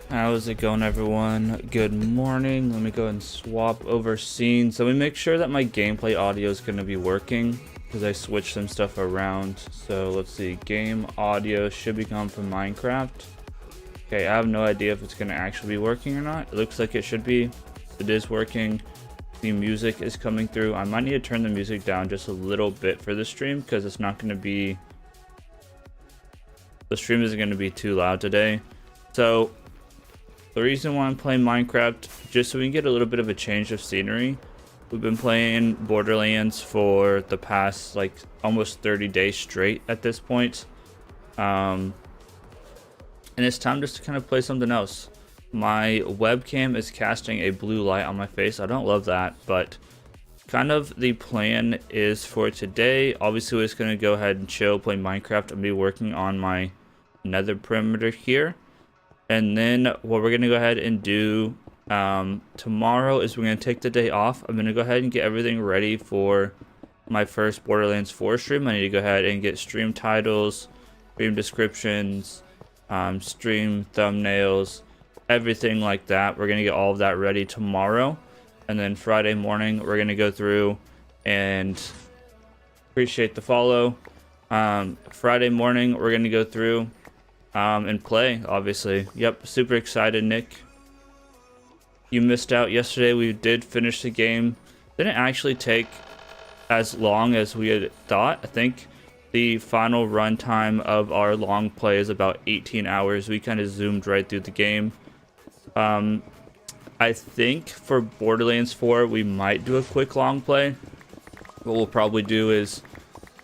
How's it going, everyone? Good morning. Let me go and swap over scenes. Let me make sure that my gameplay audio is going to be working because I switched some stuff around. So let's see. Game audio should be coming from Minecraft. Okay, I have no idea if it's going to actually be working or not. It looks like it should be. It is working. The music is coming through. I might need to turn the music down just a little bit for the stream because it's not going to be... The stream isn't going to be too loud today. So... the reason why I'm playing Minecraft, just so we can get a little bit of a change of scenery. We've been playing Borderlands for the past like almost 30 days straight at this point. And it's time just to kind of play something else. My webcam is casting a blue light on my face. I don't love that, but kind of the plan is for today. Obviously, we're just going to go ahead and chill, play Minecraft, and be working on my Nether perimeter here. And then what we're going to go ahead and do tomorrow is we're going to take the day off. I'm going to go ahead and get everything ready for my first Borderlands 4 stream. I need to go ahead and get stream titles, stream descriptions, stream thumbnails, everything like that. We're going to get all of that ready tomorrow. And then Friday morning, we're going to go through and appreciate the follow. Friday morning, we're going to go through and play, obviously. Yep, super excited, Nick. You missed out yesterday. We did finish the game. Didn't actually take as long as we had thought. I think the final run time of our long play is about 18 hours. We kind of zoomed right through the game. I think for Borderlands 4, we might do a quick long play. What we'll probably do is,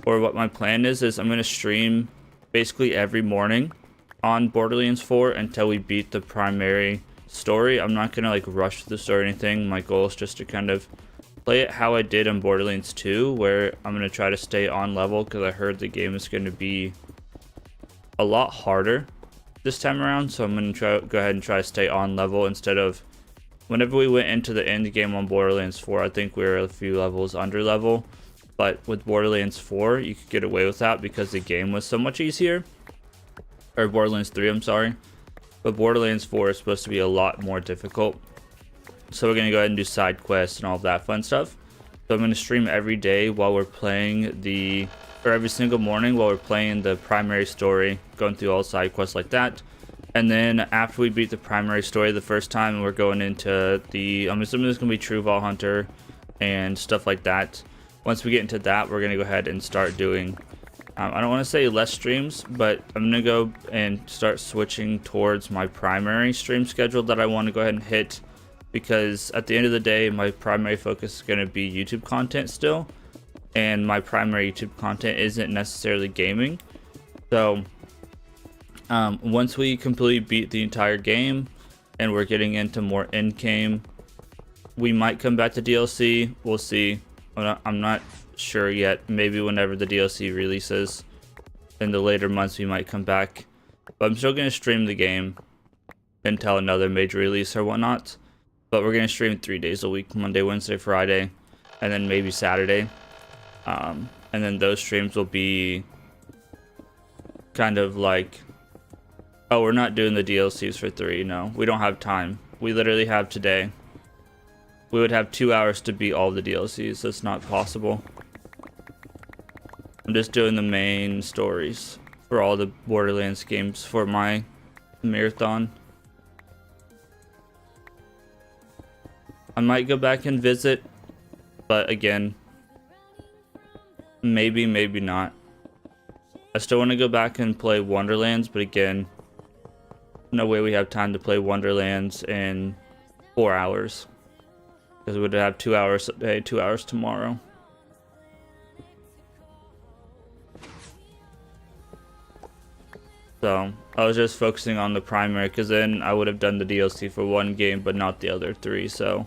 or what my plan is I'm going to stream basically every morning on Borderlands 4 until we beat the primary story. I'm not gonna like rush the story or anything. My goal is just to kind of play it how I did in Borderlands 2, where I'm gonna try to stay on level because I heard the game is going to be a lot harder this time around. So I'm gonna go ahead and try to stay on level instead of whenever we went into the end game on Borderlands 4. I think we were a few levels under level, but with Borderlands 4, you could get away with that because the game was so much easier. Or Borderlands 3, I'm sorry. But Borderlands 4 is supposed to be a lot more difficult. So we're going to go ahead and do side quests and all of that fun stuff. So I'm going to stream every day while we're playing or every single morning while we're playing the primary story, going through all side quests like that. And then after we beat the primary story the first time, we're going into I'm assuming there's going to be True Vault Hunter and stuff like that. Once we get into that, we're going to go ahead and start doing... I don't want to say less streams, but I'm going to go and start switching towards my primary stream schedule that I want to go ahead and hit, because at the end of the day, my primary focus is going to be YouTube content still, and my primary YouTube content isn't necessarily gaming. So once we completely beat the entire game and we're getting into more end game, we might come back to DLC. We'll see. I'm not sure yet. Maybe whenever the DLC releases in the later months, we might come back. But I'm still going to stream the game until another major release or whatnot. But we're going to stream 3 days a week: Monday, Wednesday, Friday, and then maybe Saturday. and then those streams will be kind of like, oh, we're not doing the DLCs for 3. No, we don't have time. We literally have today. We would have 2 hours to beat all the DLCs. That's not possible. I'm just doing the main stories for all the Borderlands games for my marathon. I might go back and visit, but again, maybe, maybe not. I still want to go back and play Wonderlands, but again, no way we have time to play Wonderlands in 4 hours. Because we would have 2 hours today, 2 hours tomorrow. So, I was just focusing on the primary, because then I would have done the DLC for 1 game, but not the other 3, so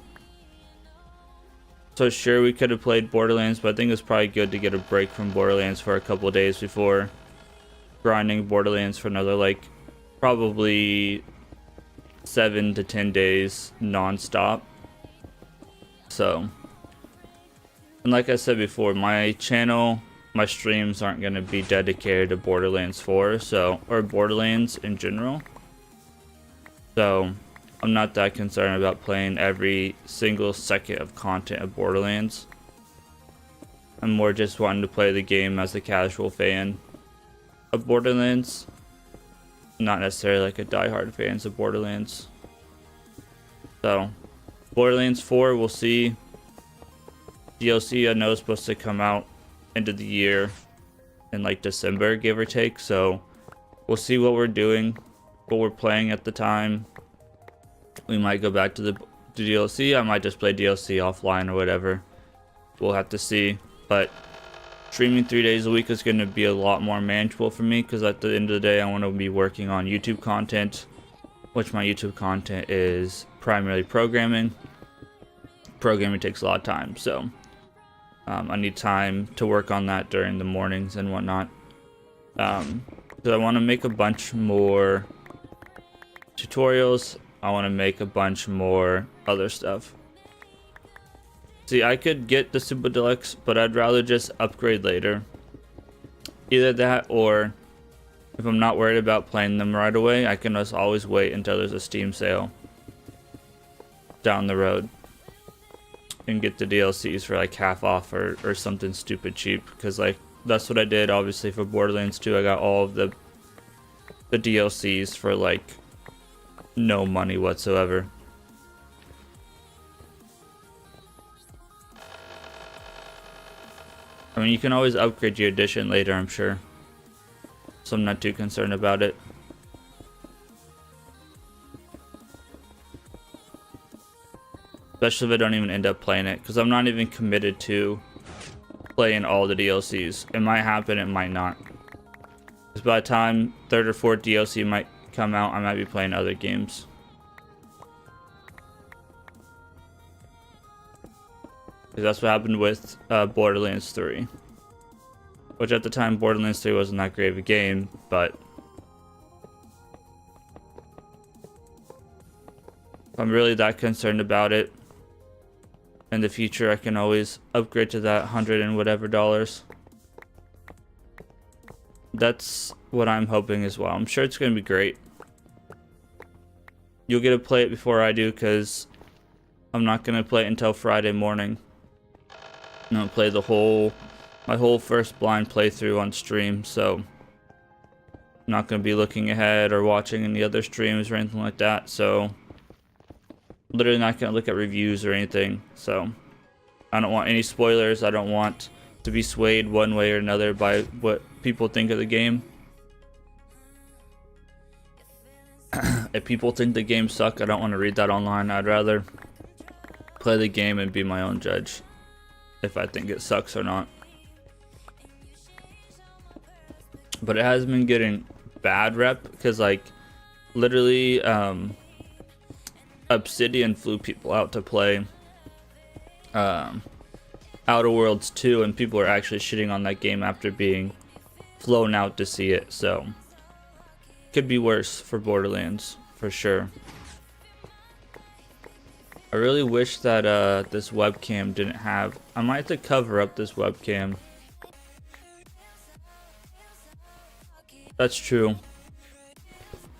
sure, we could have played Borderlands, but I think it's probably good to get a break from Borderlands for a couple of days before grinding Borderlands for another, like, probably 7 to 10 days non-stop. So, and like I said before, my channel, my streams aren't going to be dedicated to Borderlands 4, so, or Borderlands in general. So, I'm not that concerned about playing every single second of content of Borderlands. I'm more just wanting to play the game as a casual fan of Borderlands, not necessarily like a diehard fan of Borderlands. So, Borderlands 4, we'll see. DLC I know is supposed to come out end of the year in like December, give or take. So, we'll see what we're doing, what we're playing at the time. We might go back to the DLC. I might just play DLC offline or whatever. We'll have to see. But streaming 3 days a week is going to be a lot more manageable for me, because at the end of the day I want to be working on YouTube content, which my YouTube content is primarily programming. Programming takes a lot of time, so I need time to work on that during the mornings and whatnot. Because I want to make a bunch more tutorials. I want to make a bunch more other stuff. See, I could get the Super Deluxe, but I'd rather just upgrade later. Either that, or if I'm not worried about playing them right away, I can just always wait until there's a Steam sale down the road and get the DLCs for like half off or something stupid cheap. Because like that's what I did obviously for Borderlands 2. I got all of the DLCs for like no money whatsoever. I mean, you can always upgrade your edition later, I'm sure. So I'm not too concerned about it. Especially if I don't even end up playing it, because I'm not even committed to playing all the DLCs. It might happen, it might not. Because by the time 3rd or 4th DLC might come out, I might be playing other games. Because that's what happened with Borderlands 3. Which at the time, Borderlands 3 wasn't that great of a game, but if I'm really that concerned about it, in the future I can always upgrade to that $100 and whatever dollars. That's what I'm hoping as well. I'm sure it's going to be great. You'll get to play it before I do, because I'm not going to play it until Friday morning. I'm going to play my whole first blind playthrough on stream, so I'm not going to be looking ahead or watching any other streams or anything like that, so literally not going to look at reviews or anything. So I don't want any spoilers. I don't want to be swayed one way or another by what people think of the game. If people think the game suck, I don't want to read that online. I'd rather play the game and be my own judge if I think it sucks or not. But it has been getting bad rep, because like literally Obsidian flew people out to play Outer Worlds 2, and people are actually shitting on that game after being flown out to see it. So could be worse for Borderlands for sure. I really wish that this webcam didn't have, I might have to cover up this webcam That's true.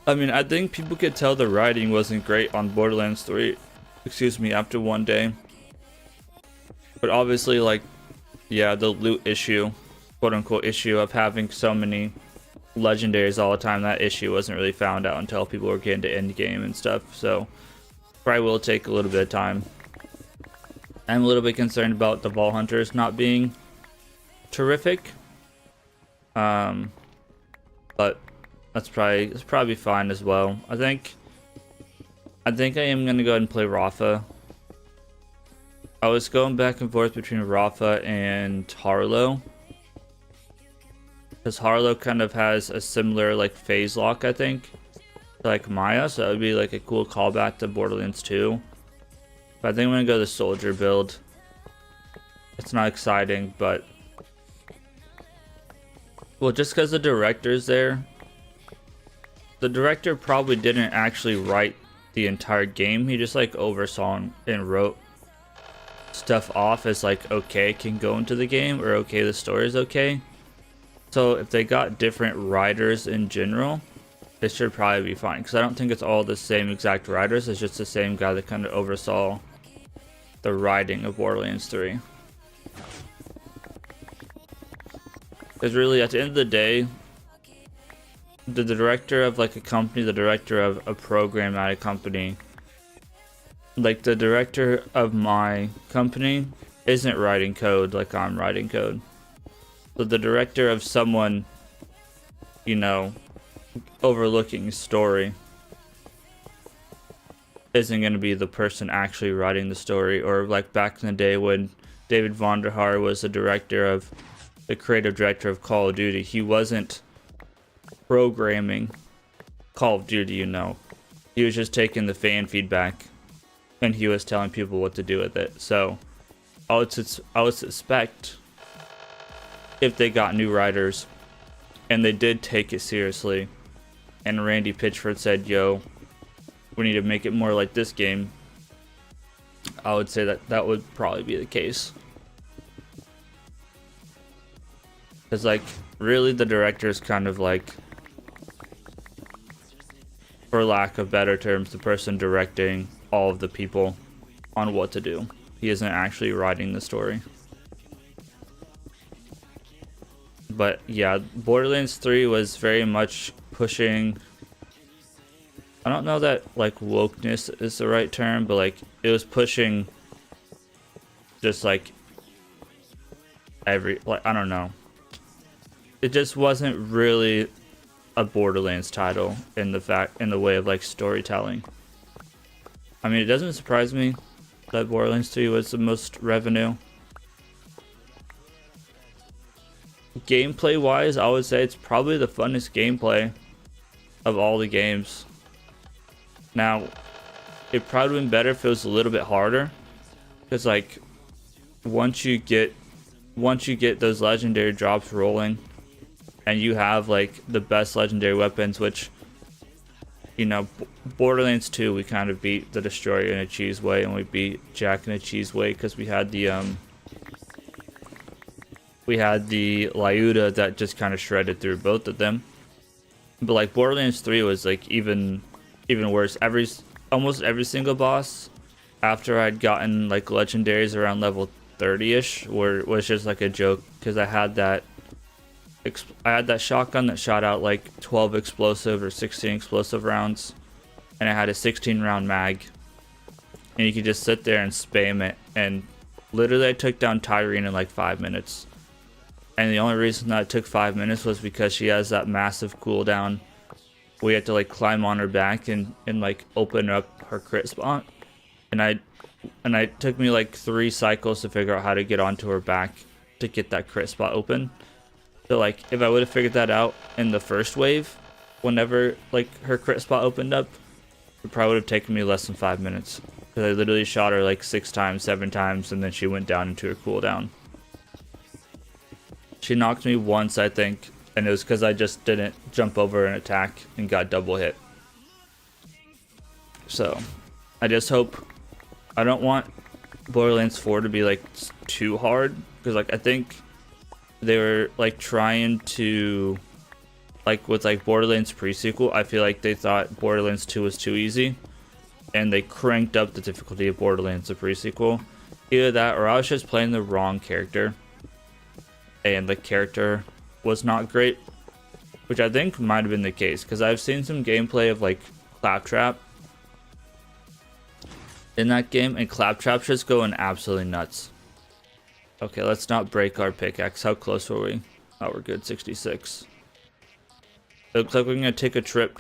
I mean, I think people could tell the writing wasn't great on Borderlands 3, excuse me, after one day. But obviously, like, yeah, the loot issue, quote unquote issue of having so many legendaries all the time, that issue wasn't really found out until people were getting to end game and stuff. So probably will take a little bit of time. I'm a little bit concerned about the Vault Hunters not being terrific. But it's probably fine as well. I think I am gonna go ahead and play Rafa. I was going back and forth between Rafa and Harlow, because Harlow kind of has a similar like phase lock, I think, to like Maya, so that would be like a cool callback to Borderlands 2. But I think I'm gonna go the soldier build. It's not exciting, but well, just because the director's there. The director probably didn't actually write the entire game. He just like oversaw and wrote stuff off as like, okay, can go into the game, or okay, the story is okay. So if they got different writers in general, it should probably be fine, because I don't think it's all the same exact writers. It's just the same guy that kind of oversaw the writing of Borderlands 3. Because really, at the end of the day, the director of like a company, the director of a program at a company, like the director of my company isn't writing code like I'm writing code. So the director of someone, you know, overlooking story isn't going to be the person actually writing the story. Or like back in the day when David Vonderhaar was the creative director of Call of Duty, he wasn't programming Call of Duty, you know. He was just taking the fan feedback and he was telling people what to do with it. So I would suspect if they got new writers and they did take it seriously, and Randy Pitchford said, yo, we need to make it more like this game, I would say that would probably be the case. Because like really the director is kind of like, for lack of better terms, the person directing all of the people on what to do. He isn't actually writing the story. But yeah, Borderlands 3 was very much pushing, I don't know that like wokeness is the right term, but like it was pushing just like I don't know. It just wasn't really a Borderlands title in the way of like storytelling. I mean, it doesn't surprise me that Borderlands 3 was the most revenue. Gameplay wise, I would say it's probably the funnest gameplay of all the games. Now, it probably would have been better if it was a little bit harder, because like once you get those legendary drops rolling, and you have like the best legendary weapons, which, you know, Borderlands 2 we kind of beat the Destroyer in a cheese way, and we beat Jack in a cheese way because we had the Lyuda that just kind of shredded through both of them. But like Borderlands 3 was like even worse. Almost every single boss after I'd gotten like legendaries around level 30ish was just like a joke, because I had that shotgun that shot out like 12 explosive or 16 explosive rounds, and I had a 16 round mag, and you could just sit there and spam it, and literally I took down Tyrene in like 5 minutes. And the only reason that it took 5 minutes was because she has that massive cooldown. We had to like climb on her back and like open up her crit spot. And it took me like 3 cycles to figure out how to get onto her back to get that crit spot open. So like if I would have figured that out in the first wave, whenever like her crit spot opened up, it probably would have taken me less than 5 minutes. Because I literally shot her like 6 times, 7 times, and then she went down into her cooldown. She knocked me once, I think, and it was because I just didn't jump over an attack and got double hit. So, I just hope, I don't want Borderlands 4 to be like too hard, because like I think they were like trying to like with like Borderlands pre-sequel, I feel like they thought Borderlands 2 was too easy, and they cranked up the difficulty of Borderlands the pre-sequel. Either that, or I was just playing the wrong character, and the character was not great, which I think might have been the case, because I've seen some gameplay of like Claptrap in that game, and Claptrap's just going absolutely nuts. Okay, let's not break our pickaxe. How close were we? Oh, we're good. 66. It looks like we're gonna take a trip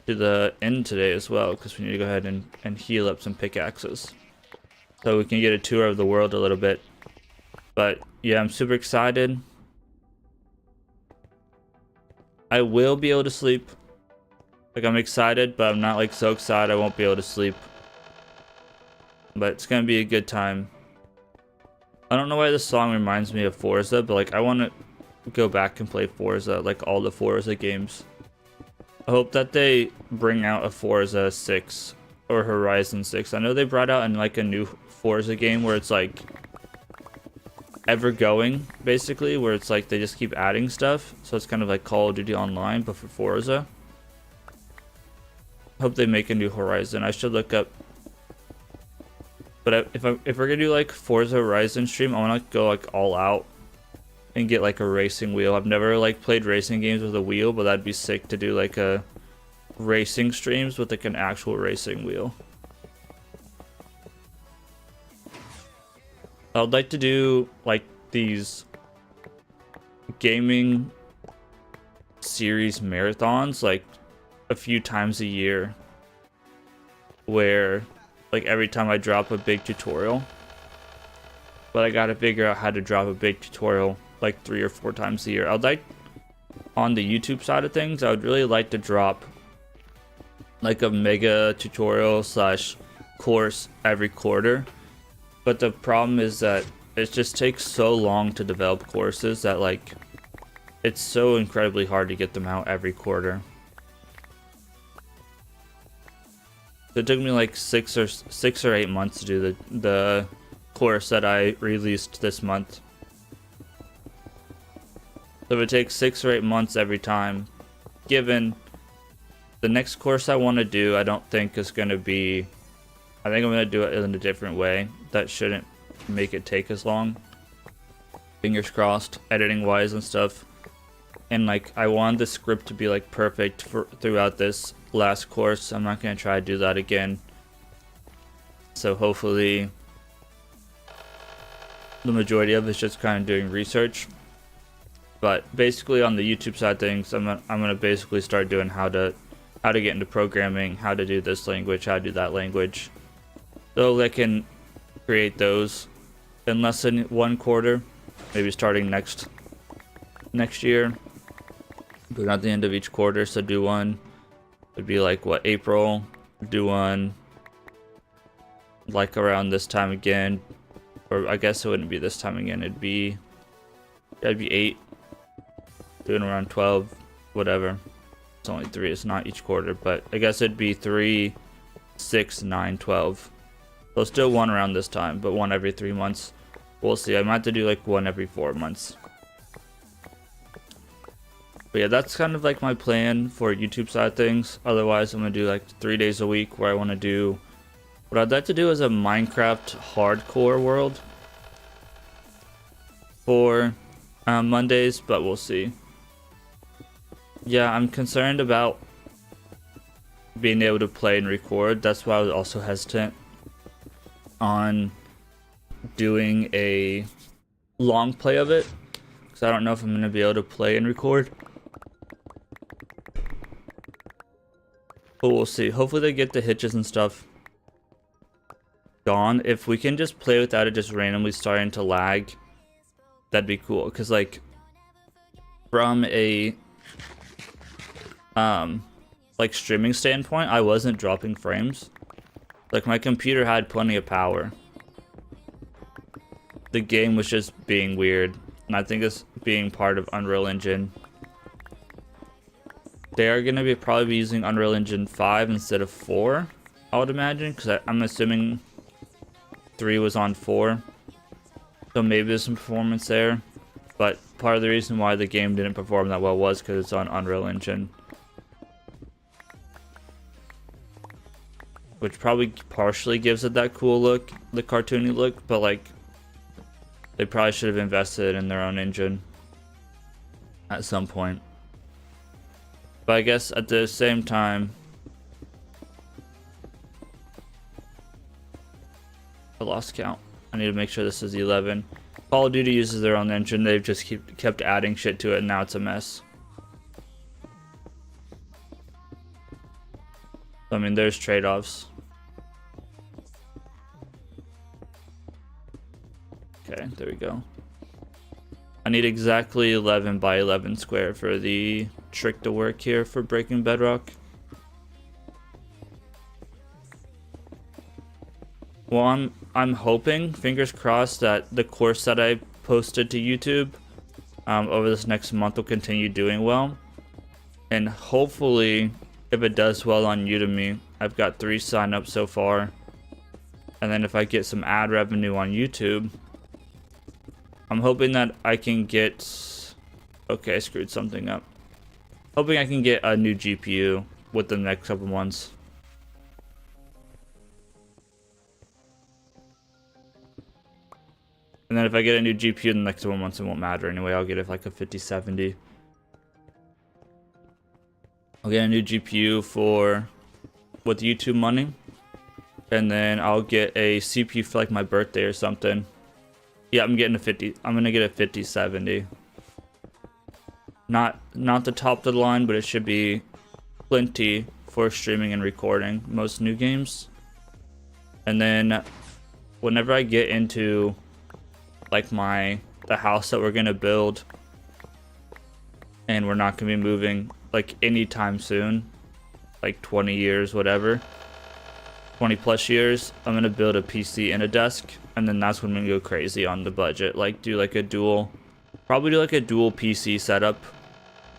to the end today as well, because we need to go ahead and heal up some pickaxes, so we can get a tour of the world a little bit. But yeah, I'm super excited. I will be able to sleep. Like, I'm excited, but I'm not like so excited I won't be able to sleep. But it's gonna be a good time. I don't know why this song reminds me of Forza, but like I want to go back and play Forza, like all the Forza games. I hope that they bring out a Forza 6 or Horizon 6. I know they brought out like a new Forza game where it's like ever going, basically, where it's like they just keep adding stuff. So it's kind of like Call of Duty Online, but for Forza. I hope they make a new Horizon. I should look up. But if we're gonna do like Forza Horizon stream, I want to go like all out and get like a racing wheel. I've never like played racing games with a wheel, but that'd be sick to do like a racing streams with like an actual racing wheel. I'd like to do like these gaming series marathons like a few times a year, where like every time I drop a big tutorial, but I gotta figure out how to drop a big tutorial like 3 or 4 times a year. I'd like, on the YouTube side of things, I would really like to drop like a mega tutorial slash course every quarter. But the problem is that it just takes so long to develop courses that like it's so incredibly hard to get them out every quarter. So it took me like 6 or 8 months to do the course that I released this month. So if it takes 6 or 8 months every time, given the next course I want to do, I don't think is going to be, I think I'm going to do it in a different way. That shouldn't make it take as long. Fingers crossed, editing wise and stuff. And like, I want the script to be like perfect throughout this last course. I'm not going to try to do that again. So hopefully the majority of it's just kind of doing research. But basically on the YouTube side of things, I'm gonna basically start doing how to get into programming, how to do this language, how to do that language, so they can create those in less than 1 quarter, maybe starting next year, but at the end of each quarter. So do one, it'd be like what, April, do one like around this time again, or I guess it wouldn't be this time again, it'd be 8, doing around 12, whatever. It's only 3, it's not each quarter, but I guess it'd be 3, 6, 9, 12. So still one around this time, but one every 3 months. We'll see. I might have to do like one every 4 months. But yeah, that's kind of like my plan for YouTube side of things. Otherwise, I'm gonna do like 3 days a week where I want to do, what I'd like to do is a Minecraft hardcore world for Mondays, but we'll see. Yeah, I'm concerned about being able to play and record. That's why I was also hesitant on doing a long play of it, because I don't know if I'm going to be able to play and record. But we'll see. Hopefully they get the hitches and stuff gone. If we can just play without it just randomly starting to lag, that'd be cool. Because like from a like streaming standpoint, I wasn't dropping frames. Like my computer had plenty of power. The game was just being weird, and I think it's being part of Unreal Engine. They are going to be probably using Unreal Engine 5 instead of 4, I would imagine, because I'm assuming 3 was on 4. So maybe there's some performance there. But part of the reason why the game didn't perform that well was because it's on Unreal Engine. Which probably partially gives it that cool look, the cartoony look, but like they probably should have invested in their own engine at some point. But I guess at the same time, I lost count. I need to make sure this is 11. Call of Duty uses their own engine. They've just kept adding shit to it, and now it's a mess. I mean, there's trade-offs. Okay, there we go. I need exactly 11 by 11 square for the trick to work here for breaking Bedrock. Well, I'm hoping, fingers crossed, that the course that I posted to YouTube over this next month will continue doing well. And hopefully, if it does well on Udemy, I've got 3 signups so far. And then if I get some ad revenue on YouTube, I'm hoping that I can get... Okay, I screwed something up. Hoping I can get a new GPU within the next couple months. And then if I get a new GPU in the next 1 month, it won't matter anyway. I'll get it like a 5070. I'll get a new GPU with YouTube money. And then I'll get a CPU for like my birthday or something. Yeah, I'm gonna get a 5070. Not the top of the line, but it should be plenty for streaming and recording most new games. And then whenever I get into like the house that we're gonna build, and we're not gonna be moving like anytime soon, like 20 years, whatever, 20 plus years, I'm gonna build a PC and a desk, and then that's when I'm gonna go crazy on the budget. Like probably do like a dual PC setup,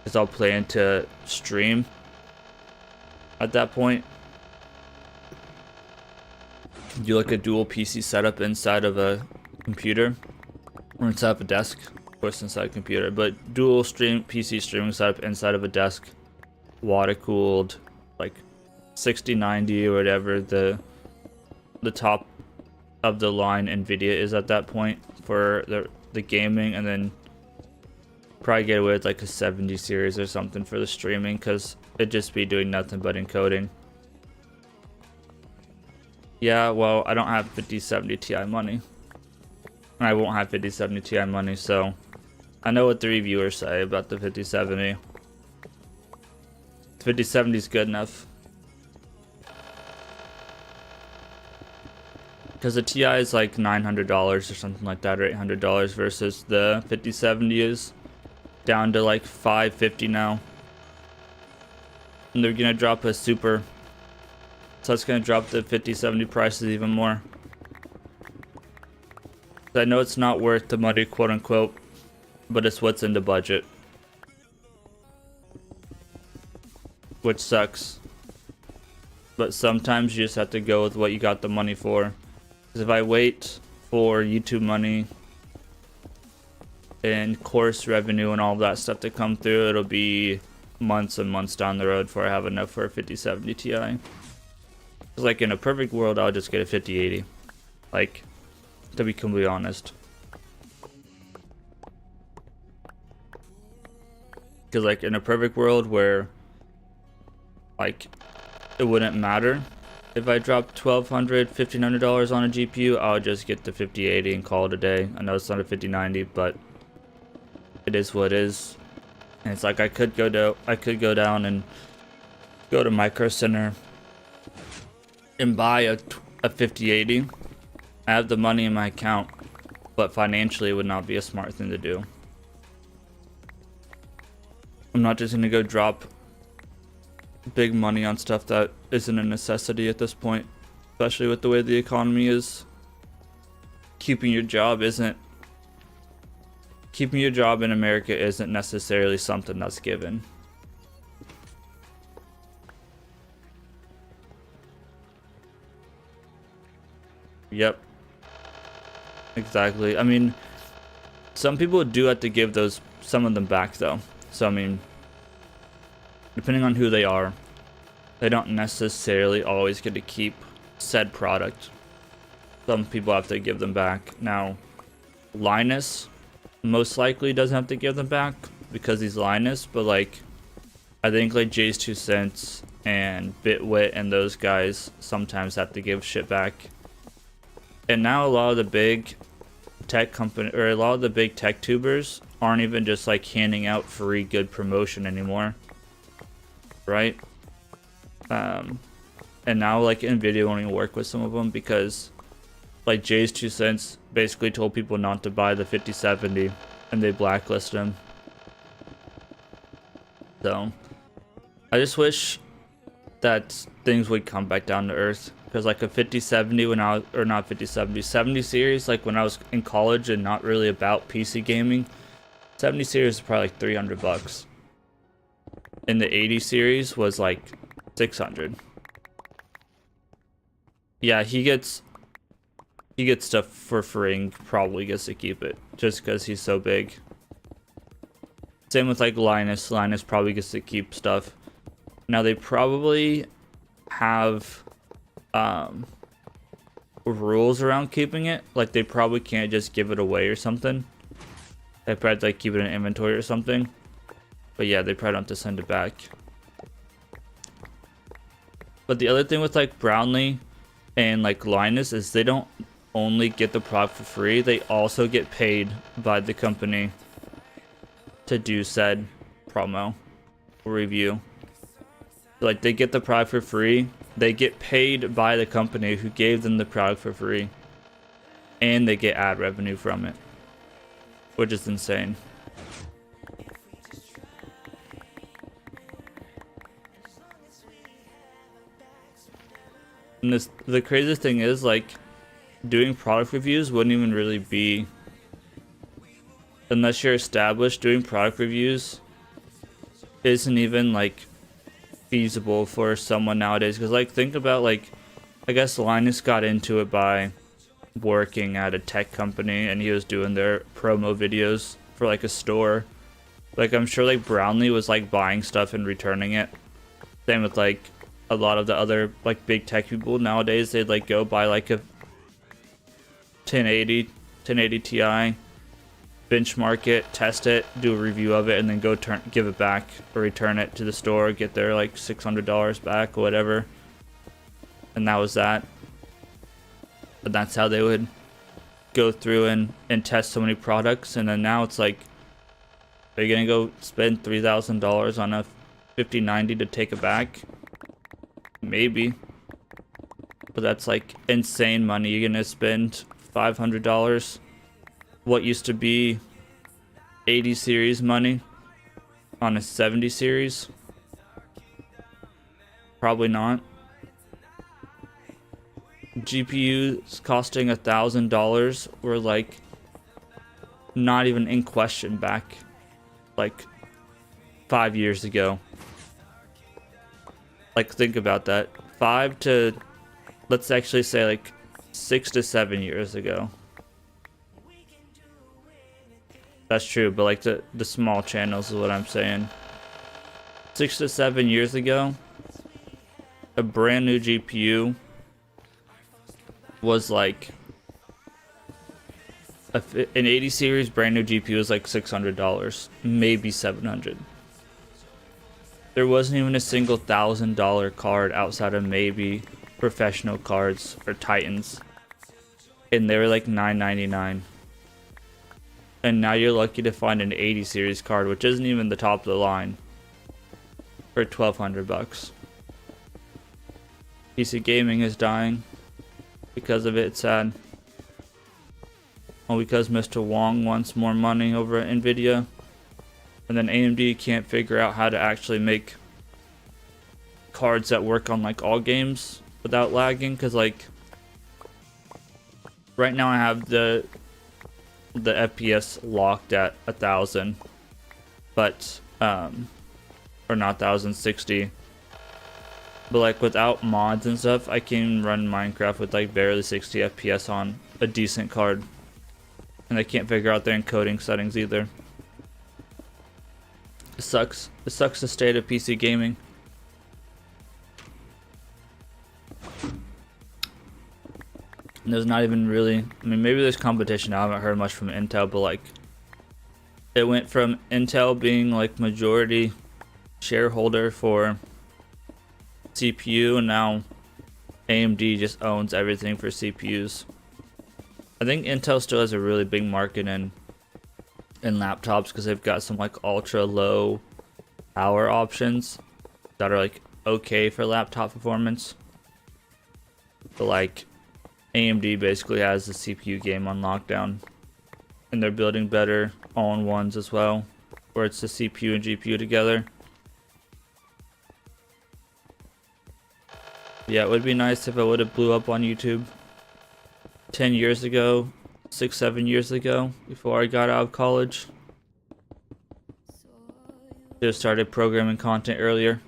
because I'll plan to stream at that point. Do like a dual PC setup inside of a computer. Or inside of a desk, of course inside a computer, but dual PC streaming setup inside of a desk, water cooled, like 6090 or whatever the top of the line Nvidia is at that point for the gaming, and then probably get away with like a 70 series or something for the streaming, because it'd just be doing nothing but encoding. Yeah, well, I don't have 5070 Ti money. I won't have 5070 Ti money, so I know what the reviewers say about the 5070. The 5070 is good enough. Because the Ti is like $900 or something like that, or $800, versus the 5070 is down to like $550 now. And they're gonna drop a super, so it's gonna drop the 5070 prices even more. I know it's not worth the money, quote unquote, but it's what's in the budget, which sucks. But sometimes you just have to go with what you got the money for. Because if I wait for YouTube money and course revenue and all that stuff to come through, it'll be months and months down the road before I have enough for a 5070 Ti. Because like in a perfect world, I'll just get a 5080. Like, to be completely honest. Because like in a perfect world where like it wouldn't matter if I dropped $1,200, $1,500 on a GPU, I'll just get the 5080 and call it a day. I know it's not a 5090, but it is what it is. And it's like I could go down and go to Micro Center and buy a 5080. I have the money in my account, but financially it would not be a smart thing to do. I'm not just gonna go drop big money on stuff that isn't a necessity at this point, especially with the way the economy is. Keeping your job in America isn't necessarily something that's given. Yep. Exactly. I mean, Some people do have to give some of them back though. So I mean, depending on who they are, they don't necessarily always get to keep said product. Some people have to give them back. Now, Linus most likely doesn't have to give them back because he's Linus, but like, I think like Jay's 2 Cents and Bitwit and those guys sometimes have to give shit back. And now a lot of the big tech company, or a lot of the big tech tubers aren't even just like handing out free good promotion anymore, right? And now like Nvidia won't even work with some of them because like Jay's 2 Cents basically told people not to buy the 5070 and they blacklisted him. So I just wish that things would come back down to earth, because like a 5070 when I was, or not 5070, 70 series, like when I was in college and not really about PC gaming, 70 series is probably like $300. And the 80 series was like 600. Yeah, he gets stuff for free and probably gets to keep it just because he's so big. Same with like Linus. Linus probably gets to keep stuff. Now they probably have rules around keeping it. Like they probably can't just give it away or something. They probably like keep it in inventory or something. But yeah, they probably don't have to send it back. But the other thing with like Brownlee and like Linus is they don't only get the product for free, they also get paid by the company to do said promo or review. Like they get the product for free, they get paid by the company who gave them the product for free, and they get ad revenue from it, which is insane. And the craziest thing is, like, doing product reviews wouldn't even really be, unless you're established, doing product reviews isn't even like feasible for someone nowadays. Because like, think about, like, I guess Linus got into it by working at a tech company and he was doing their promo videos for like a store. Like I'm sure like Brownlee was like buying stuff and returning it. Same with like a lot of the other like big tech people nowadays. They'd like go buy like a 1080 Ti, benchmark it, test it, do a review of it, and then go give it back or return it to the store, get their like $600 back or whatever. And that was that. But that's how they would go through and test so many products. And then now it's like, are you gonna go spend $3,000 on a 5090 to take it back? Maybe. But that's like insane money. You're gonna spend $500, what used to be 80 series money, on a 70 series? Probably not. GPUs costing $1,000 were like not even in question back like 5 years ago. Like think about that. 5 to, let's actually say like 6 to 7 years ago. That's true, but like the small channels is what I'm saying. 6 to 7 years ago, a brand new GPU was like an 80 series brand new GPU was like $600, maybe $700. There wasn't even a single $1,000 card outside of maybe professional cards or Titans, and they were like $999. And now you're lucky to find an 80 series card, which isn't even the top of the line, for $1,200. PC gaming is dying because of it. It's sad. All because Mr. Wong wants more money over at Nvidia, and then AMD can't figure out how to actually make cards that work on like all games without lagging. Because like right now I have the FPS locked at 1,000, but or not 1,060, but like without mods and stuff I can run Minecraft with like barely 60 FPS on a decent card. And they can't figure out their encoding settings either. It sucks. It sucks the state of PC gaming. And there's not even really, I mean, maybe there's competition. I haven't heard much from Intel, but like, it went from Intel being like majority shareholder for CPU, and now AMD just owns everything for CPUs. I think Intel still has a really big market in laptops because they've got some like ultra low power options that are like okay for laptop performance. But like AMD basically has the CPU game on lockdown, and they're building better all-in-ones as well, where it's the CPU and GPU together. Yeah, it would be nice if I would have blew up on YouTube 10 years ago, 6-7 years ago, before I got out of college. Just started programming content earlier.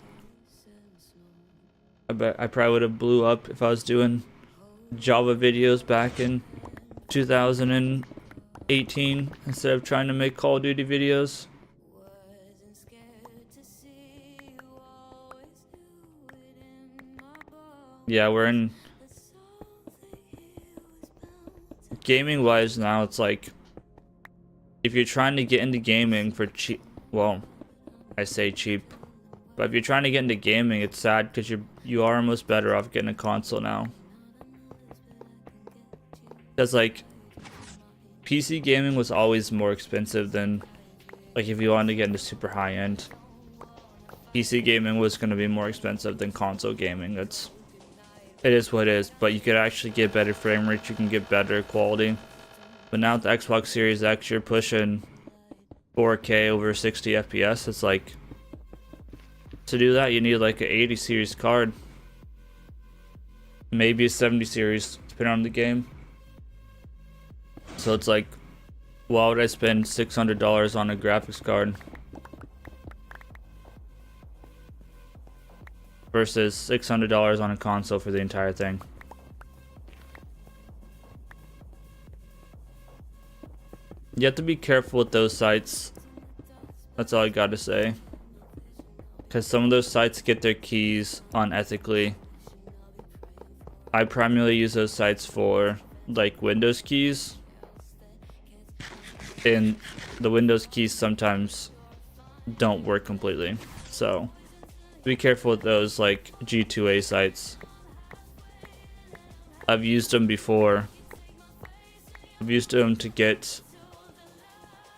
I bet I probably would have blew up if I was doing Java videos back in 2018 instead of trying to make Call of Duty videos. Yeah, we're in gaming wise now. It's like if you're trying to get into gaming for cheap, well, I say cheap, but if you're trying to get into gaming, it's sad because you are almost better off getting a console now. Because like PC gaming was always more expensive than like if you wanted to get into super high end. PC gaming was going to be more expensive than console gaming. It is what it is, but you could actually get better frame rates, you can get better quality. But now with the Xbox Series X, you're pushing 4K over 60 FPS. It's like, to do that, you need like an 80 series card. Maybe a 70 series, depending on the game. So it's like, why would I spend $600 on a graphics card versus $600 on a console for the entire thing? You have to be careful with those sites. That's all I gotta say. Because some of those sites get their keys unethically. I primarily use those sites for like Windows keys. And the Windows keys sometimes don't work completely. So be careful with those like G2A sites. I've used them before. I've used them to get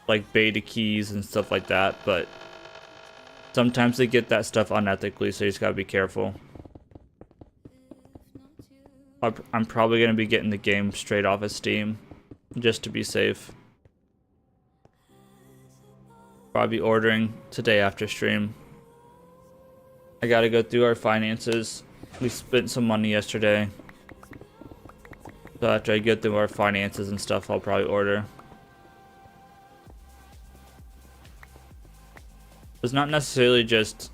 like beta keys and stuff like that, but sometimes they get that stuff unethically, so you just gotta be careful. I'm probably gonna be getting the game straight off of Steam just to be safe. Probably ordering today after stream. I gotta go through our finances. We spent some money yesterday, so after I get through our finances and stuff, I'll probably order. It's not necessarily just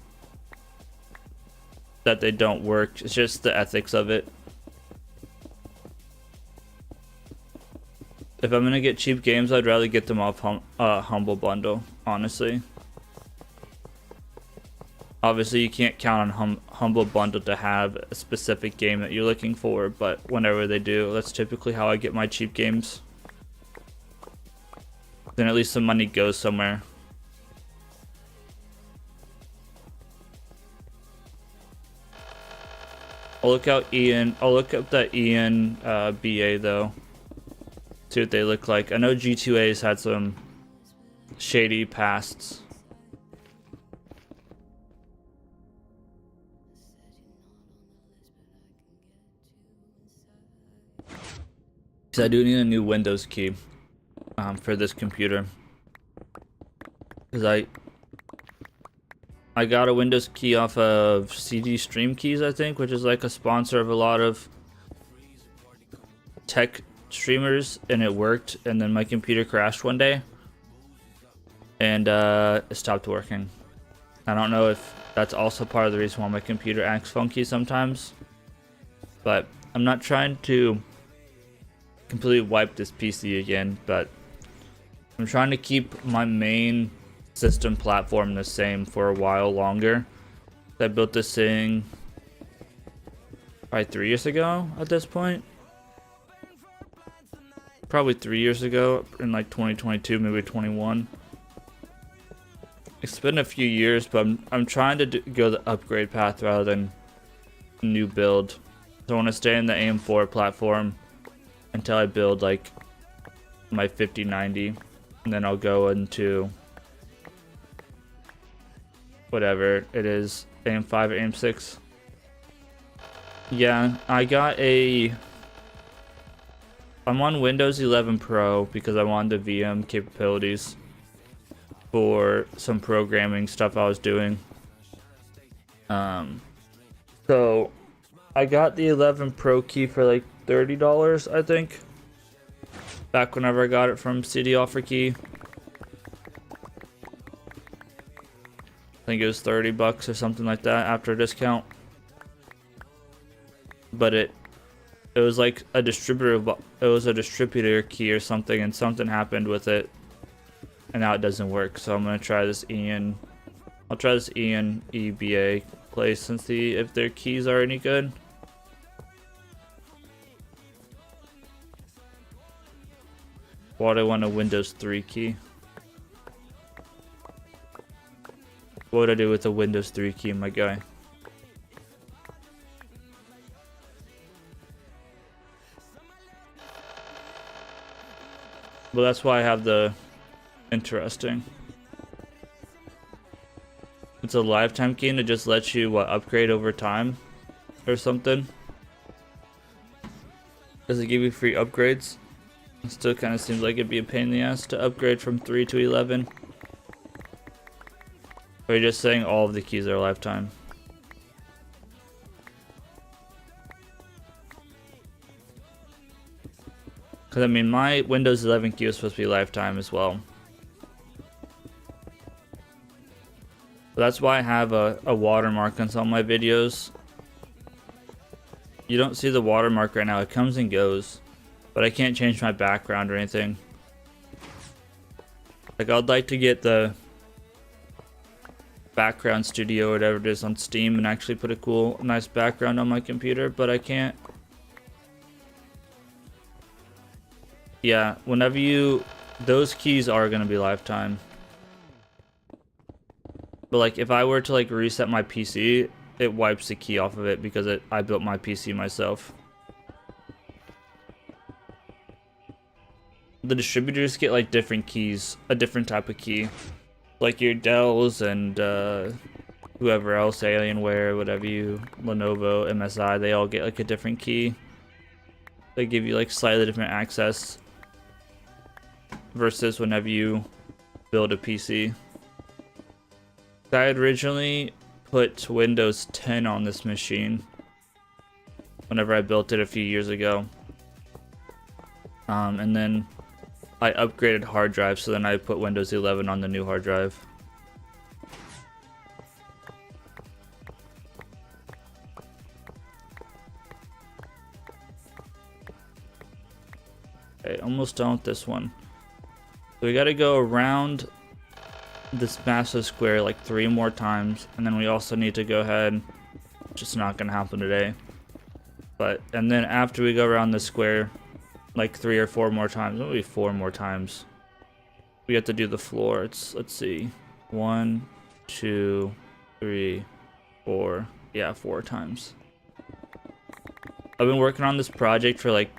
that they don't work, it's just the ethics of it. If I'm gonna get cheap games, I'd rather get them off Humble Bundle, honestly. Obviously, you can't count on Humble Bundle to have a specific game that you're looking for, but whenever they do, that's typically how I get my cheap games. Then at least the money goes somewhere. I'll look out Ian. I'll look up that Ian BA though. See what they look like. I know G2A's had some shady pasts. So I do need a new Windows key for this computer. Because I got a Windows key off of CD Stream Keys, I think, which is like a sponsor of a lot of tech streamers, and it worked. And then my computer crashed one day, and it stopped working. I don't know if that's also part of the reason why my computer acts funky sometimes, but I'm not trying to completely wipe this PC again, but I'm trying to keep my main system platform the same for a while longer. I built this thing probably 3 years ago at this point. Probably 3 years ago in like 2022, maybe 21. It's been a few years, but I'm trying to go the upgrade path rather than new build. So I want to stay in the AM4 platform until I build like my 5090, and then I'll go into whatever it is, AM5 or AM6. Yeah, I'm on Windows 11 Pro because I wanted the VM capabilities for some programming stuff I was doing. So I got the 11 Pro key for like $30, I think. Back whenever I got it from CD Offer Key. I think it was $30 or something like that after a discount. But it was like a distributor. It was a distributor key or something, and something happened with it, and now it doesn't work. So I'm gonna try this Ian. I'll try this Ian EBA place and see if their keys are any good. Why do I want a Windows 3 key? What would I do with a Windows 3 key, my guy? Well, that's why I have the interesting. It's a lifetime key and it just lets you upgrade over time or something. Does it give you free upgrades? It still kind of seems like it'd be a pain in the ass to upgrade from 3 to 11. Or are you just saying all of the keys are lifetime? Because I mean, my Windows 11 key is supposed to be lifetime as well. But that's why I have a watermark on some of my videos. You don't see the watermark right now, it comes and goes. But I can't change my background or anything. Like, I'd like to get the background studio or whatever it is on Steam and actually put a cool, nice background on my computer, but I can't. Yeah, whenever those keys are gonna be lifetime. But like, if I were to like reset my PC, it wipes the key off of it because I built my PC myself. The distributors get like different keys, a different type of key. Like your Dells and whoever else, Alienware, whatever Lenovo, MSI, they all get like a different key. They give you like slightly different access versus whenever you build a PC. I had originally put Windows 10 on this machine whenever I built it a few years ago. And then I upgraded hard drive, so then I put Windows 11 on the new hard drive. Okay, almost done with this one. So we gotta go around this massive square like 3 more times, and then we also need to go ahead, just not gonna happen today. And then after we go around the square like 3 or 4 more times, maybe 4 more times, we have to do the floor. Let's see, 1, 2, 3, 4. Yeah, 4 times. I've been working on this project for like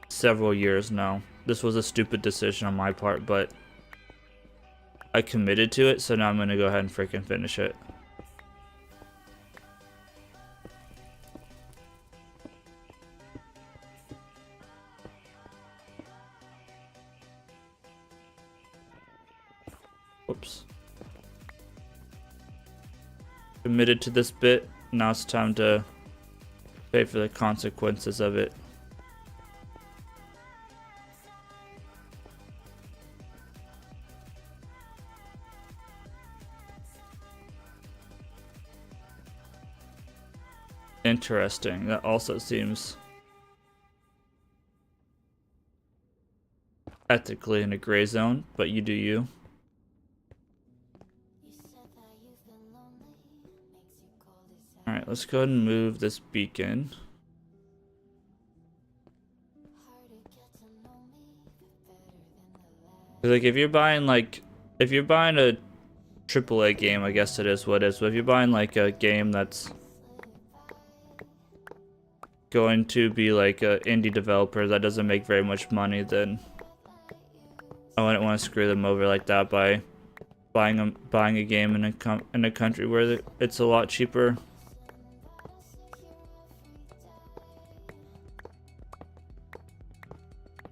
several years now. This was a stupid decision on my part, but I committed to it, so now I'm gonna go ahead and freaking finish it. Whoops. Committed to this bit, now it's time to pay for the consequences of it. Interesting. That also seems... ethically in a gray zone, but you do you. Alright, let's go ahead and move this beacon. Like if you're buying a AAA game, I guess it is what it is, but if you're buying like a game that's going to be like an indie developer that doesn't make very much money, then I wouldn't want to screw them over like that by buying a game in a country where it's a lot cheaper.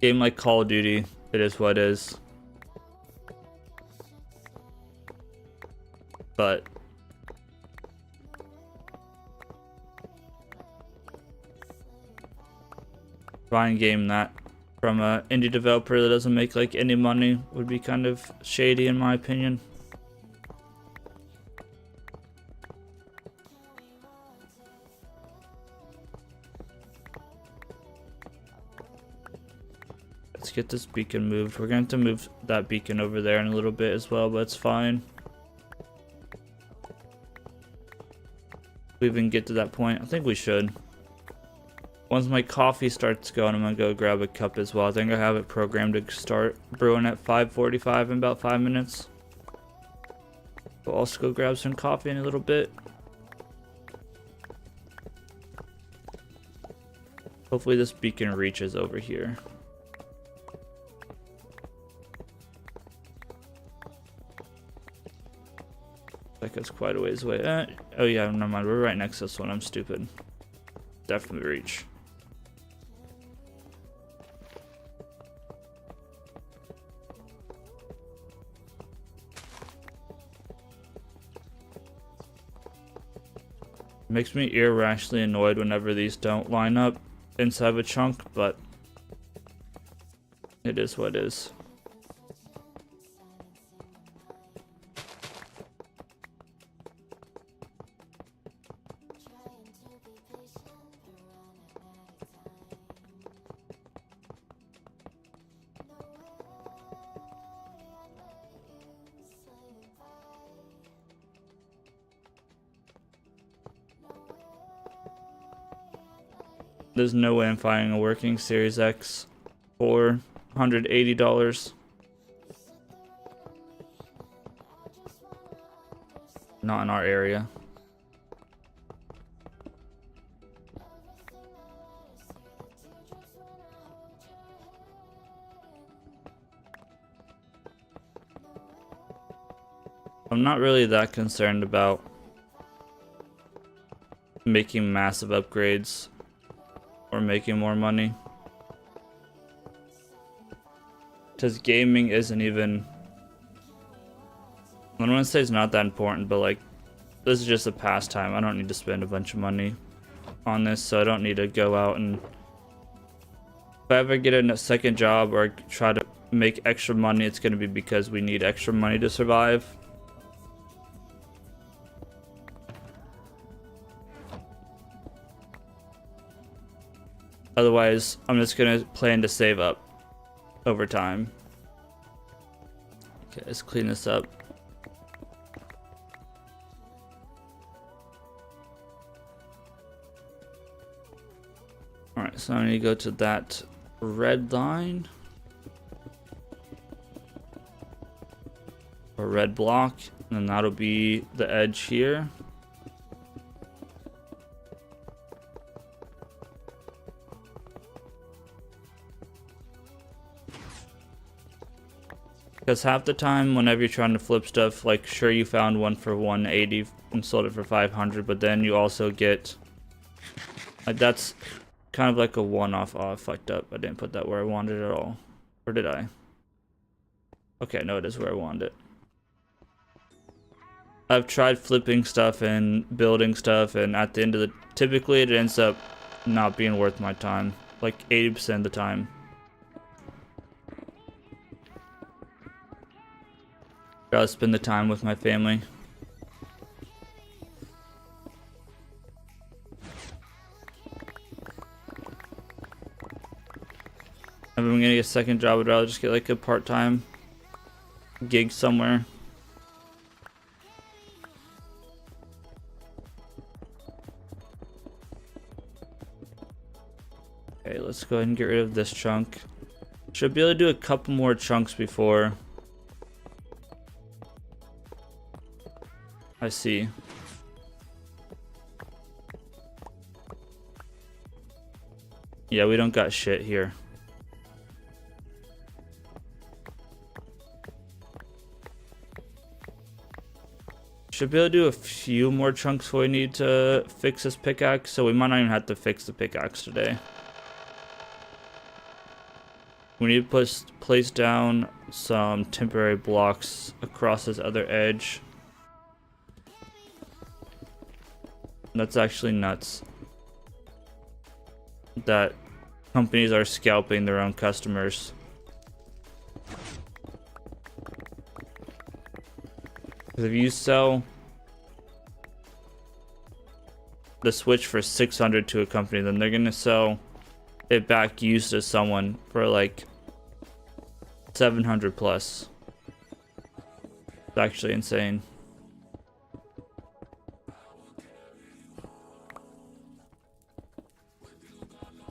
Game like Call of Duty, it is what it is. But buying a game that from an indie developer that doesn't make like any money would be kind of shady in my opinion. Let's get this beacon moved. We're going to have to move that beacon over there in a little bit as well, but it's fine. We even get to that point. I think we should. Once my coffee starts going, I'm gonna go grab a cup as well. I think I have it programmed to start brewing at 5:45 in about 5 minutes. We'll also go grab some coffee in a little bit. Hopefully this beacon reaches over here. Like it's quite a ways away. Oh yeah, never mind. We're right next to this one. I'm stupid. Definitely reach. Makes me irrationally annoyed whenever these don't line up inside of a chunk, but it is what it is. There's no way I'm finding a working Series X for $180. Not in our area. I'm not really that concerned about making massive upgrades or making more money, because gaming isn't even, I don't want to say it's not that important, but like this is just a pastime. I don't need to spend a bunch of money on this, so I don't need to go out and, if I ever get a second job or try to make extra money, it's going to be because we need extra money to survive. Otherwise, I'm just gonna plan to save up over time. Okay, let's clean this up. Alright, so I need to go to that red line. Or red block, and then that'll be the edge here. Because half the time, whenever you're trying to flip stuff, like sure you found one for 180 and sold it for 500, but then you also get, like that's kind of like a one-off. Oh, I fucked up. I didn't put that where I wanted it at all. Or did I? Okay, no, it is where I wanted it. I've tried flipping stuff and building stuff, and at the end of the, typically it ends up not being worth my time, like 80% of the time. Gotta spend the time with my family. I'm gonna get second job. I'd rather just get like a part-time gig somewhere. Okay, let's go ahead and get rid of this chunk. Should be able to do a couple more chunks before I see. Yeah, we don't got shit here. Should be able to do a few more chunks before we need to fix this pickaxe, so we might not even have to fix the pickaxe today. We need to place down some temporary blocks across this other edge. That's actually nuts. That companies are scalping their own customers. Because if you sell the Switch for 600 to a company, then they're gonna sell it back used to someone for like 700 plus. It's actually insane.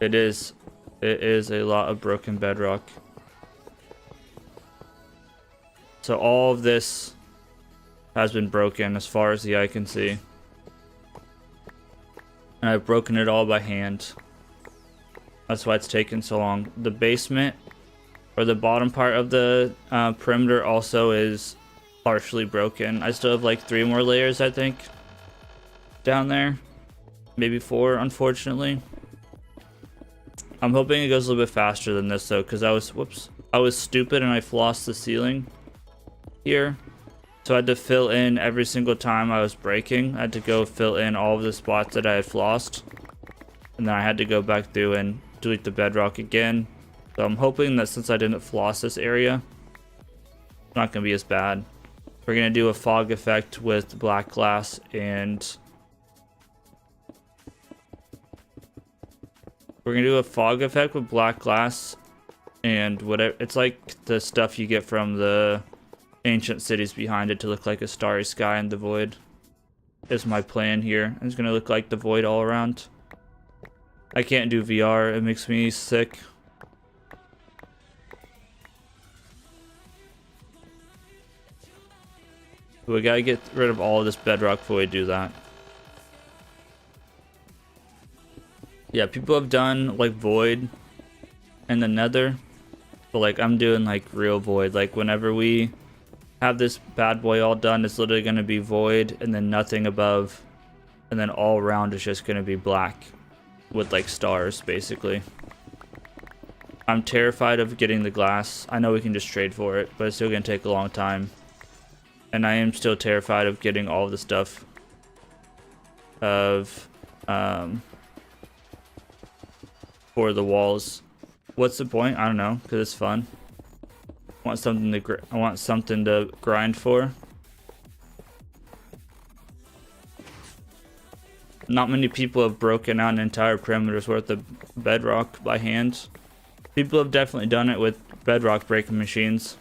It is a lot of broken bedrock. So all of this has been broken as far as the eye can see. And I've broken it all by hand. That's why it's taken so long. The basement, or the bottom part of the perimeter, also is partially broken. I still have like 3 more layers, I think, down there. Maybe 4, unfortunately. I'm hoping it goes a little bit faster than this though, because I was stupid and I flossed the ceiling here. So I had to fill in every single time I was breaking. I had to go fill in all of the spots that I had flossed. And then I had to go back through and delete the bedrock again. So I'm hoping that since I didn't floss this area, it's not going to be as bad. We're going to do a fog effect with black glass and... We're going to do a fog effect with black glass and whatever. It's like the stuff you get from the ancient cities behind it to look like a starry sky in the void. Is my plan here. It's going to look like the void all around. I can't do VR. It makes me sick. We gotta get rid of all of this bedrock before we do that. Yeah, people have done like void and the nether, but like I'm doing like real void. Like whenever we have this bad boy all done, it's literally gonna be void and then nothing above, and then all around is just gonna be black with like stars basically. I'm terrified of getting the glass. I know we can just trade for it, but it's still gonna take a long time. And I am still terrified of getting all the stuff of for the walls. What's the point? I don't know, because it's fun. I want something to grind for. Not many people have broken out an entire perimeter's worth of bedrock by hand. People have definitely done it with bedrock breaking machines.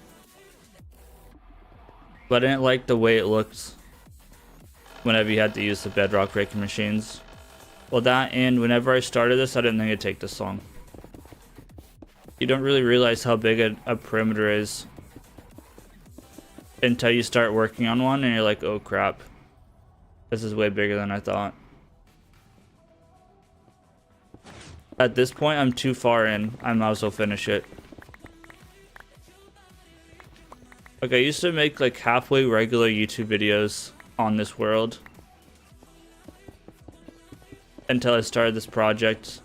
But I didn't like the way it looked whenever you had to use the bedrock breaking machines. Well, that, and whenever I started this, I didn't think it'd take this long. You don't really realize how big a perimeter is until you start working on one and you're like, oh crap, this is way bigger than I thought. At this point, I'm too far in. I might as well finish it. Like, I used to make like halfway regular YouTube videos on this world until I started this project,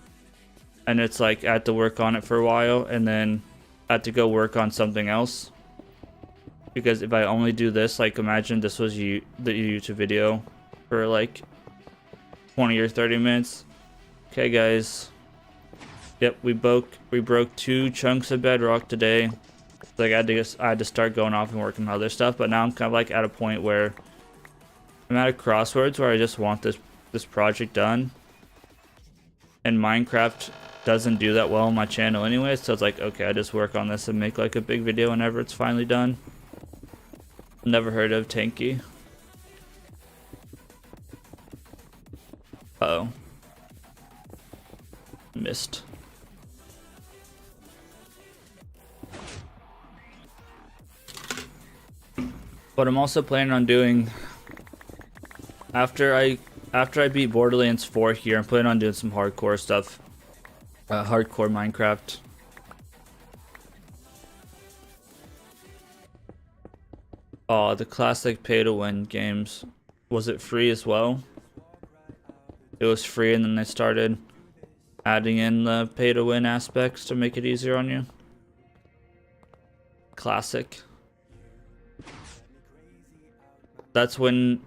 and it's like I had to work on it for a while and then I had to go work on something else, because if I only do this, like imagine this was the YouTube video for like 20 or 30 minutes. Okay guys, yep, we broke 2 chunks of bedrock today. Like I had to start going off and working on other stuff, but now I'm kind of like at a point where I'm at a crossroads where I just want this project done. And Minecraft doesn't do that well on my channel anyway, so it's like, okay, I just work on this and make like a big video whenever it's finally done. Never heard of Tanky. Uh-oh. Missed. But I'm also planning on doing, after I beat Borderlands 4 here, I'm planning on doing some hardcore stuff. Hardcore Minecraft. Oh, the classic pay-to-win games. Was it free as well? It was free, and then they started adding in the pay-to-win aspects to make it easier on you. Classic. That's when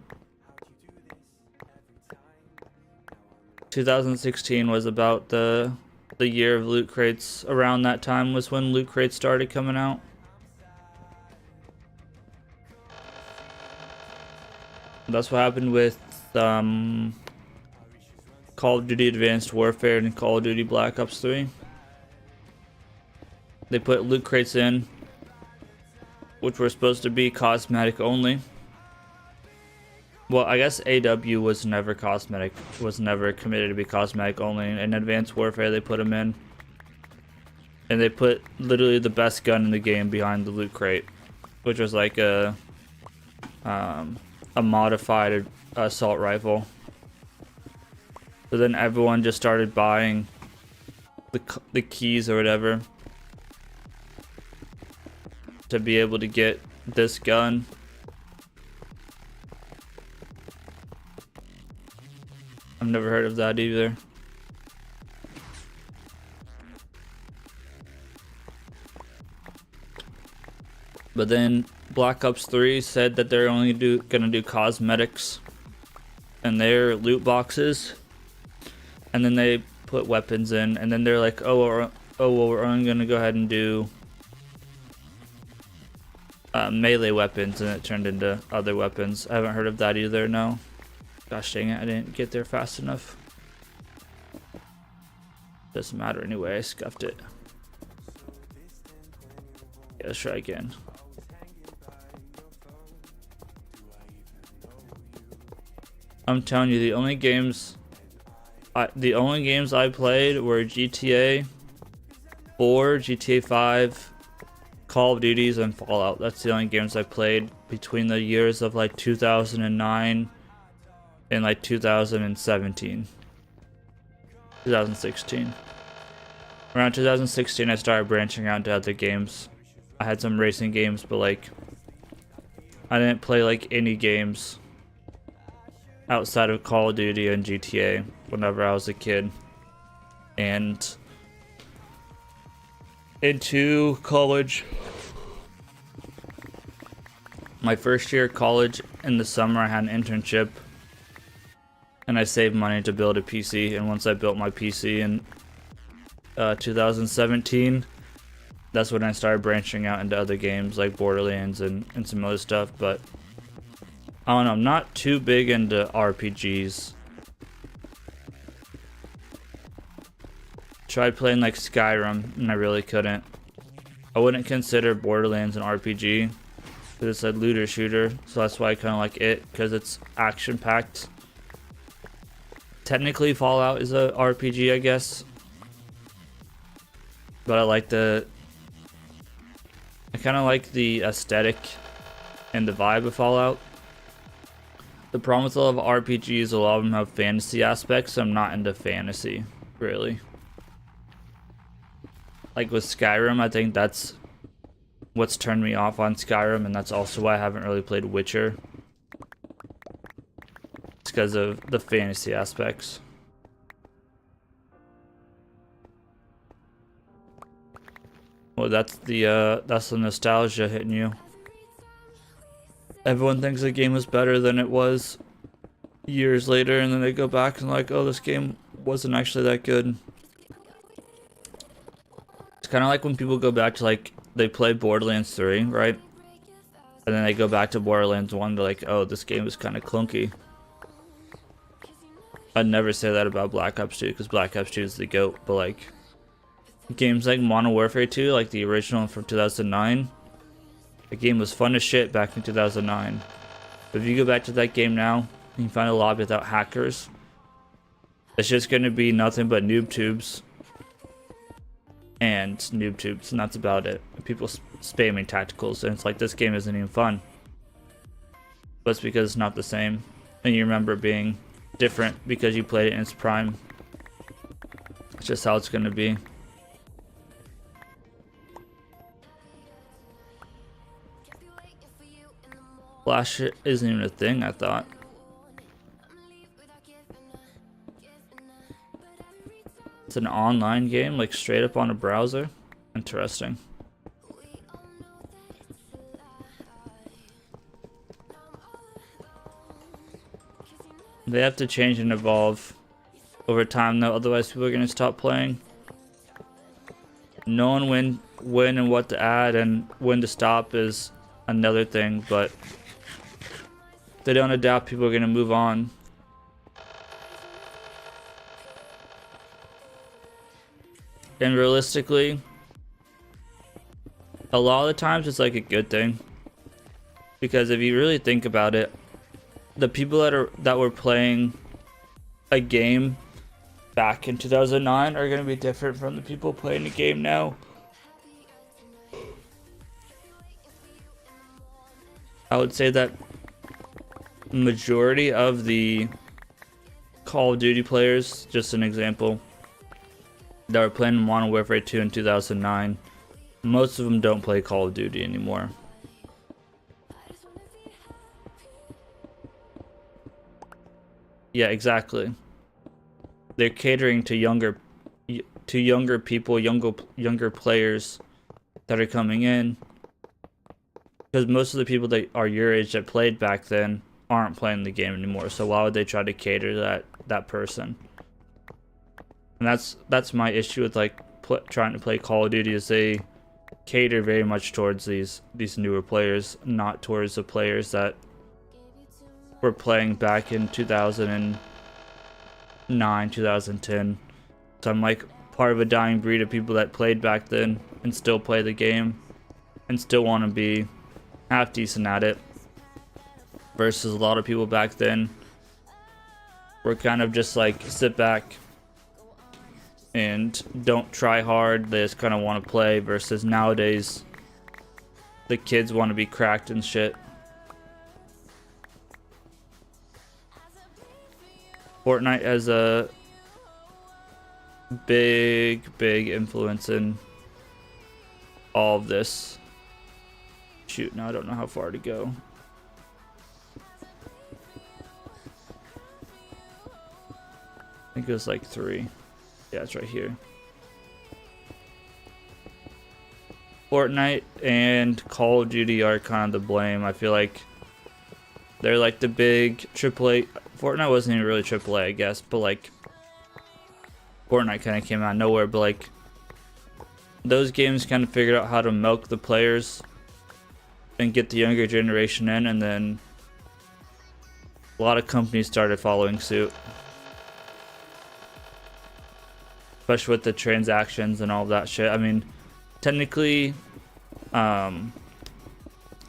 2016 was about the year of loot crates. Around that time was when loot crates started coming out. That's what happened with Call of Duty Advanced Warfare and Call of Duty Black Ops 3. They put loot crates in, which were supposed to be cosmetic only. Well, I guess AW was never cosmetic, was never committed to be cosmetic only. In Advanced Warfare, they put them in. And they put literally the best gun in the game behind the loot crate, which was like a modified assault rifle. So then everyone just started buying the keys or whatever to be able to get this gun. I've never heard of that either. But then Black Ops 3 said that they're only gonna do cosmetics in their loot boxes, and then they put weapons in, and then they're like, oh well, we're only gonna go ahead and do melee weapons, and it turned into other weapons. I haven't heard of that either. No. Gosh dang it, I didn't get there fast enough. Doesn't matter anyway, I scuffed it. Yeah, let's try again. I'm telling you, the only games I played were GTA 4, GTA 5, Call of Duties, and Fallout. That's the only games I played between the years of like 2009 and like 2016. Around 2016, I started branching out into other games. I had some racing games, but like I didn't play like any games outside of Call of Duty and GTA whenever I was a kid. And into college, my first year of college, in the summer I had an internship, and I saved money to build a PC. And once I built my PC in 2017, that's when I started branching out into other games like Borderlands and some other stuff. But I don't know, I'm not too big into RPGs. Tried playing like Skyrim, and I really couldn't. I wouldn't consider Borderlands an RPG, because it's a looter shooter, so that's why I kind of like it, because it's action packed. Technically Fallout is a RPG, I guess, but I kind of like the aesthetic and the vibe of Fallout. The problem with a lot of RPGs, a lot of them have fantasy aspects, so I'm not into fantasy, really. Like with Skyrim, I think that's what's turned me off on Skyrim, and that's also why I haven't really played Witcher. It's because of the fantasy aspects. Well, that's the nostalgia hitting you. Everyone thinks the game was better than it was years later, and then they go back and like, oh, this game wasn't actually that good. It's kind of like when people go back to like, they play Borderlands 3, right? And then they go back to Borderlands 1, they're like, oh, this game is kind of clunky. I'd never say that about Black Ops 2, because Black Ops 2 is the GOAT, but like, Games like Modern Warfare 2, like the original from 2009, the game was fun as shit back in 2009. But if you go back to that game now, and you find a lobby without hackers, it's just going to be nothing but noob tubes. And noob tubes, and that's about it. People spamming tacticals, and it's like, this game isn't even fun. But it's because it's not the same. And you remember it being different because you played it in its prime. It's just how it's going to be. Flash isn't even a thing, I thought. It's an online game, like straight up on a browser. Interesting. They have to change and evolve over time though, otherwise people are going to stop playing. Knowing when and what to add and when to stop is another thing, but if they don't adapt, people are going to move on. And realistically, a lot of the times it's like a good thing, because if you really think about it, the people that were playing a game back in 2009 are going to be different from the people playing the game now. I would say that majority of the Call of Duty players, just an example, that were playing Modern Warfare 2 in 2009, most of them don't play Call of Duty anymore. Yeah, exactly. They're catering to younger people, younger players that are coming in, because most of the people that are your age that played back then aren't playing the game anymore. So why would they try to cater to that person? And that's my issue with like trying to play Call of Duty, is they cater very much towards these newer players, not towards the players that were playing back in 2009, 2010. So I'm like part of a dying breed of people that played back then and still play the game and still want to be half decent at it, versus a lot of people back then were kind of just like sit back and don't try hard, they just kind of want to play, versus nowadays the kids want to be cracked and shit. Fortnite has a big influence in all of this. Shoot, now I don't know how far to go. I think it was like 3. Yeah, it's right here. Fortnite and Call of Duty are kind of the blame. I feel like they're like the big AAA. Fortnite wasn't even really AAA, I guess, but like Fortnite kind of came out of nowhere. But like those games kind of figured out how to milk the players and get the younger generation in, and then a lot of companies started following suit, especially with the transactions and all of that shit. I mean, technically,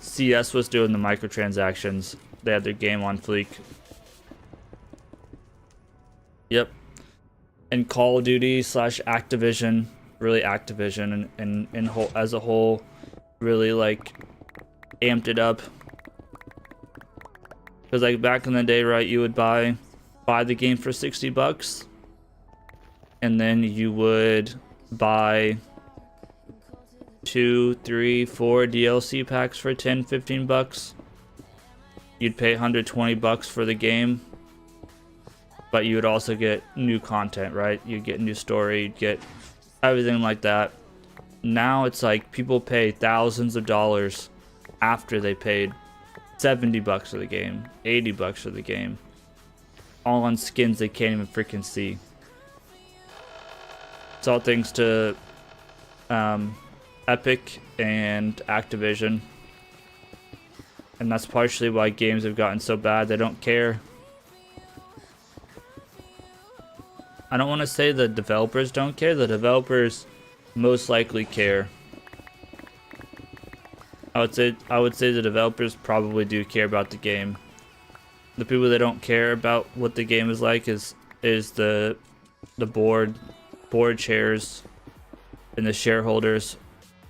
CS was doing the microtransactions. They had their game on fleek. Yep. And Call of Duty / Activision, really Activision and whole as a whole, really like amped it up. Because like back in the day, right, you would buy the game for $60, and then you would buy 2, 3, 4 DLC packs for $10-15. You'd pay $120 for the game, but you would also get new content, right? You'd get new story, you'd get everything like that. Now it's like people pay thousands of dollars after they paid $70 for the game, $80 for the game, all on skins they can't even freaking see. It's all thanks to Epic and Activision, and that's partially why games have gotten so bad. They don't care. I don't want to say the developers don't care. The developers most likely care. I would say the developers probably do care about the game. The people that don't care about what the game is like is the board chairs and the shareholders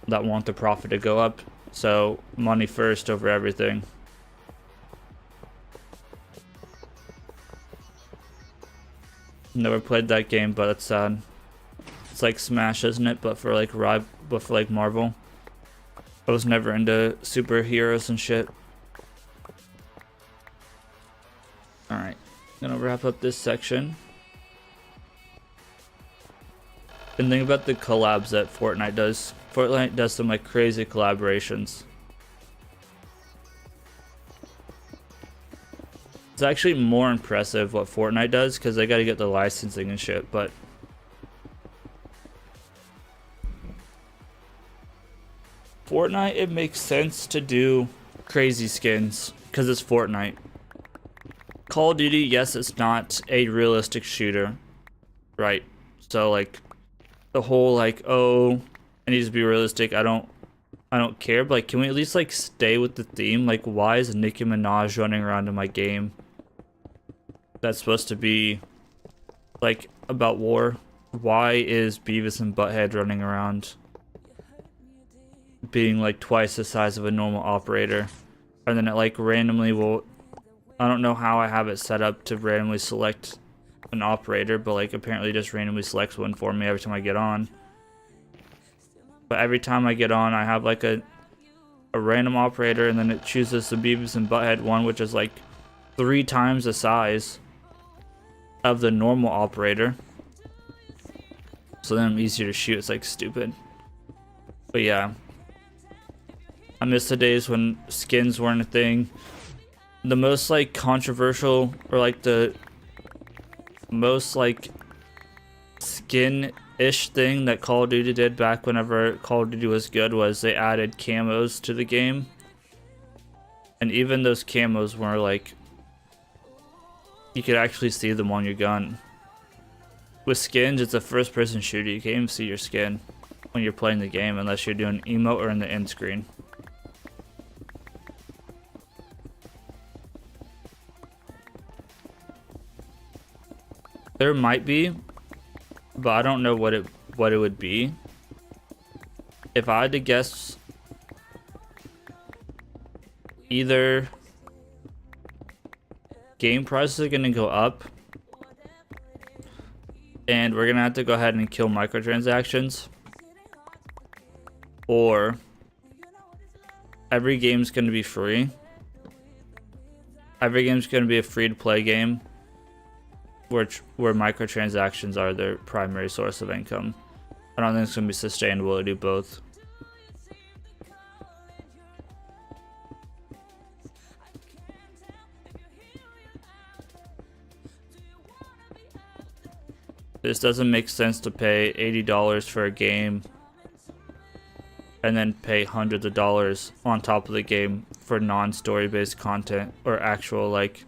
that want the profit to go up. So money first over everything. Never played that game, but it's sad. It's like Smash, isn't it? But for like Marvel. I was never into superheroes and shit. Alright, gonna wrap up this section. And think about the collabs that Fortnite does. Fortnite does some like crazy collaborations. It's actually more impressive what Fortnite does because they gotta get the licensing and shit, but Fortnite, it makes sense to do crazy skins because it's Fortnite. Call of Duty, yes, it's not a realistic shooter, right? So like the whole like, oh, it needs to be realistic. I don't care, but like, can we at least like stay with the theme? Like, why is Nicki Minaj running around in my game? That's supposed to be like about war. Why is Beavis and Butthead running around being like twice the size of a normal operator? And then it like randomly will, I don't know how I have it set up to randomly select an operator, but like apparently just randomly selects one for me every time I get on. But every time I get on, I have like a random operator, and then it chooses the Beavis and Butthead one, which is like 3 times the size of the normal operator. So then I'm easier to shoot. It's like stupid. But yeah, I miss the days when skins weren't a thing. The most like controversial, or like the most like skin-ish thing that Call of Duty did back whenever Call of Duty was good was they added camos to the game. And even those camos were like, you could actually see them on your gun. With skins, it's a first-person shooter. You can't even see your skin when you're playing the game unless you're doing emote or in the end screen. There might be, but I don't know what it would be. If I had to guess, either game prices are gonna go up, and we're gonna have to go ahead and kill microtransactions, or every game's gonna be free. Every game's gonna be a free-to-play game, where microtransactions are their primary source of income. I don't think it's gonna be sustainable to do both. This doesn't make sense to pay $80 for a game and then pay hundreds of dollars on top of the game for non-story based content or actual like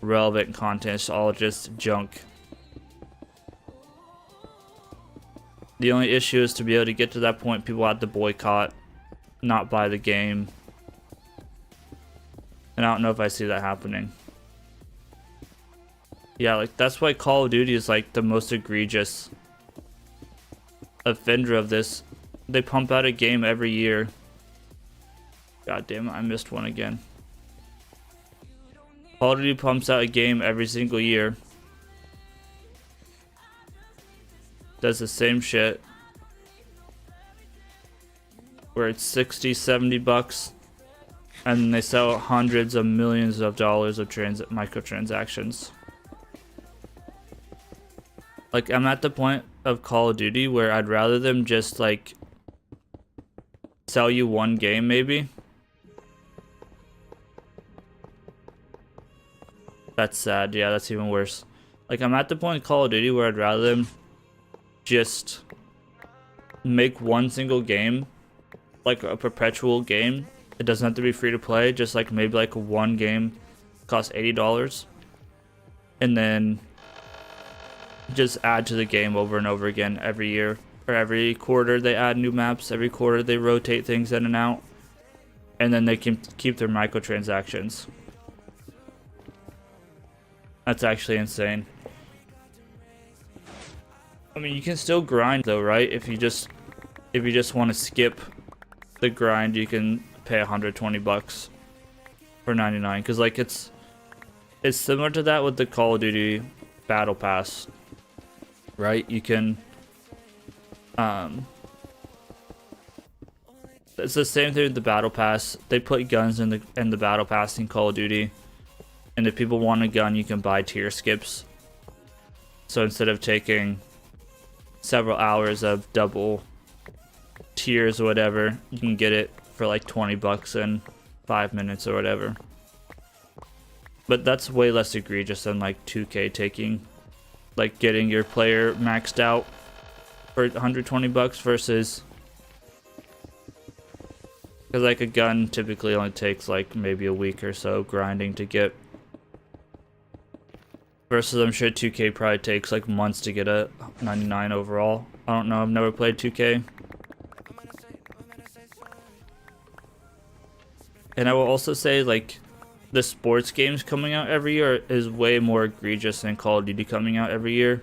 relevant content. It's all just junk. The only issue is to be able to get to that point, people have to boycott, not buy the game. And I don't know if I see that happening. Yeah, like that's why Call of Duty is like the most egregious offender of this. They pump out a game every year. God damn it, I missed one again. Call of Duty pumps out a game every single year. Does the same shit. Where it's 60, 70 bucks. And they sell hundreds of millions of dollars of microtransactions. Like, I'm at the point of Call of Duty where I'd rather them just, like, sell you one game, maybe. That's sad. Yeah, that's even worse. Like, I'm at the point in Call of Duty where I'd rather them just make one single game, like a perpetual game. It doesn't have to be free to play, just like maybe like one game costs $80. And then just add to the game over and over again every year. or every quarter they add new maps, every quarter they rotate things in and out, and then they can keep their microtransactions. That's actually insane. I mean, you can still grind though, right? If you just want to skip the grind, you can pay 120 bucks for 99, because like it's similar to that with the Call of Duty Battle Pass, right? You can it's the same thing with the Battle Pass. They put guns in the Battle Pass in Call of Duty, and if people want a gun, you can buy tier skips. So instead of taking several hours of double tiers or whatever, you can get it for like 20 bucks in 5 minutes or whatever. But that's way less egregious than like 2K taking, like getting your player maxed out for 120 bucks versus, because like a gun typically only takes like maybe a week or so grinding to get, versus I'm sure 2K probably takes like months to get a 99 overall. I don't know, I've never played 2K. And I will also say, like, the sports games coming out every year is way more egregious than Call of Duty coming out every year.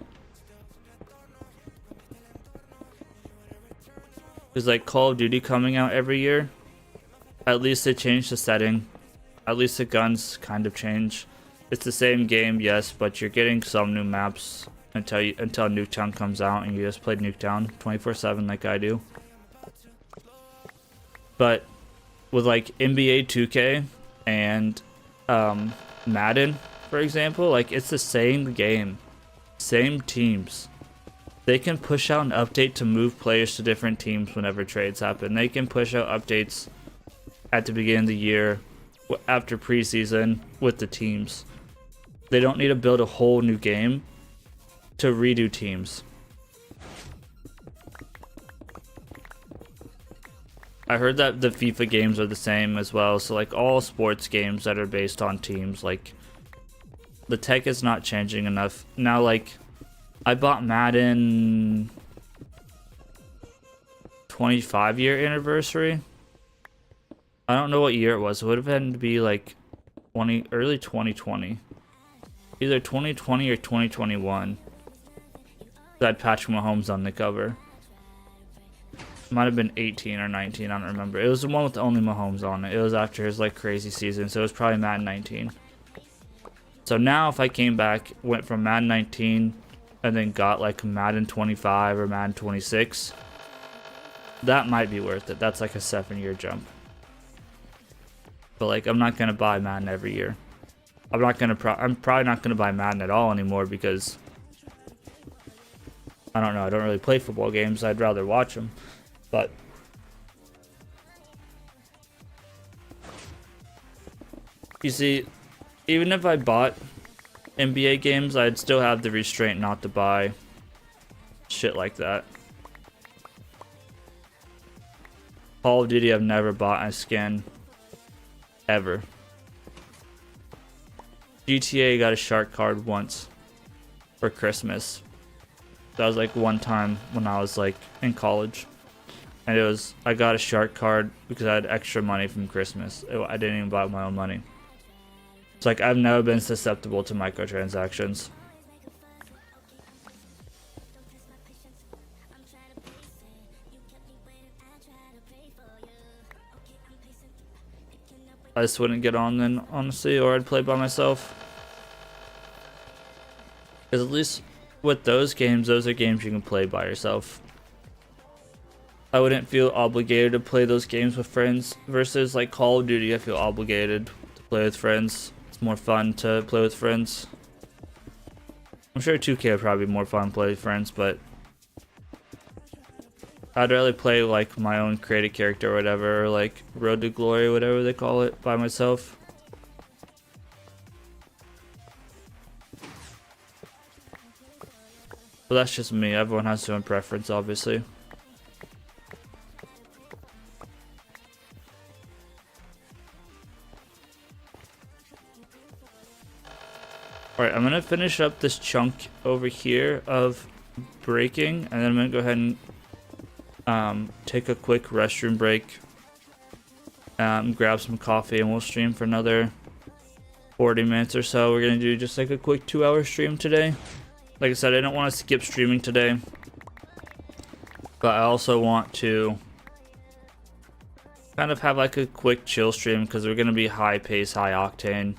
Because like Call of Duty coming out every year, at least they change the setting. At least the guns kind of change. It's the same game, yes, but you're getting some new maps until Nuketown comes out, and you just played Nuketown 24/7 like I do. But with like NBA 2K and Madden, for example, like it's the same game, same teams. They can push out an update to move players to different teams whenever trades happen. They can push out updates at the beginning of the year, after preseason, with the teams. They don't need to build a whole new game to redo teams. I heard that the FIFA games are the same as well, so like all sports games that are based on teams, like the tech is not changing enough. Now like I bought Madden 25-year anniversary. I don't know what year it was. It would have had to be like early 2020. Either 2020 or 2021. That Patrick Mahomes on the cover. Might have been 18 or 19, I don't remember. It was the one with only Mahomes on it. It was after his like crazy season, so it was probably Madden 19. So now if I came back, went from Madden 19 and then got like Madden 25 or Madden 26, that might be worth it. That's like a 7-year jump. But like I'm not gonna buy Madden every year. I'm probably not gonna buy Madden at all anymore, because I don't know, I don't really play football games. I'd rather watch them. But you see, even if I bought NBA games, I'd still have the restraint not to buy shit like that. Call of Duty, I've never bought a skin ever. GTA got a shark card once for Christmas. That was like one time when I was like in college. And it was, I got a shark card because I had extra money from Christmas. I didn't even buy my own money. It's like I've never been susceptible to microtransactions. I just wouldn't get on then, honestly, or I'd play by myself. Because at least with those games, those are games you can play by yourself. I wouldn't feel obligated to play those games with friends, versus like Call of Duty, I feel obligated to play with friends. It's more fun to play with friends. I'm sure 2K would probably be more fun to play with friends, but I'd rather play like my own created character or whatever, or like Road to Glory, whatever they call it, by myself. But that's just me. Everyone has their own preference, obviously. Alright, I'm gonna finish up this chunk over here of breaking, and then I'm gonna go ahead and take a quick restroom break, grab some coffee, and we'll stream for another 40 minutes or so. We're gonna do just like a quick 2-hour stream today. Like I said, I don't want to skip streaming today, but I also want to kind of have like a quick chill stream because we're gonna be high pace, high octane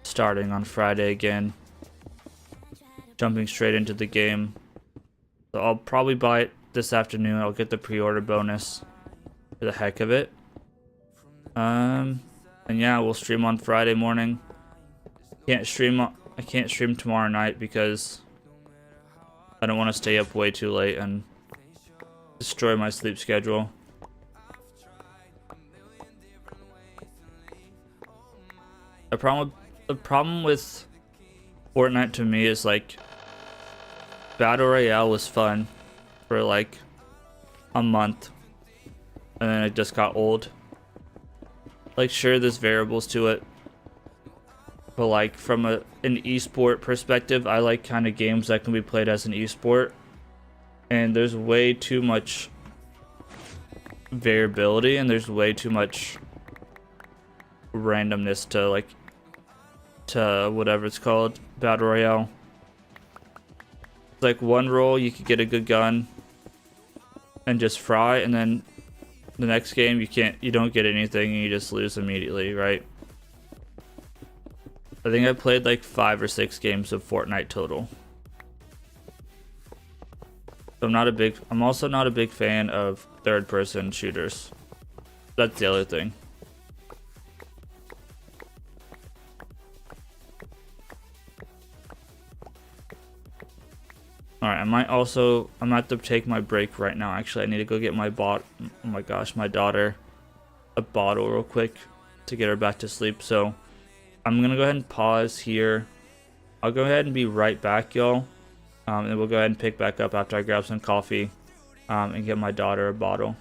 starting on Friday again, jumping straight into the game. So I'll probably buy it this afternoon. I'll get the pre-order bonus for the heck of it. And yeah, we'll stream on Friday morning. I can't stream tomorrow night because I don't want to stay up way too late and destroy my sleep schedule. The problem with Fortnite to me is like Battle Royale was fun for like a month and then it just got old. Like sure, there's variables to it, but like from an esport perspective, I like kind of games that can be played as an esport, and there's way too much variability and there's way too much randomness to whatever it's called, Battle Royale. Like one roll you could get a good gun and just fry, and then the next game you don't get anything and you just lose immediately, right? I think I played like 5 or 6 games of Fortnite total. So I'm also not a big fan of third-person shooters. That's the other thing. Alright, I'm at to take my break right now. Actually, I need to go get my daughter a bottle real quick to get her back to sleep. So I'm gonna go ahead and pause here. I'll go ahead and be right back, y'all. And we'll go ahead and pick back up after I grab some coffee and get my daughter a bottle.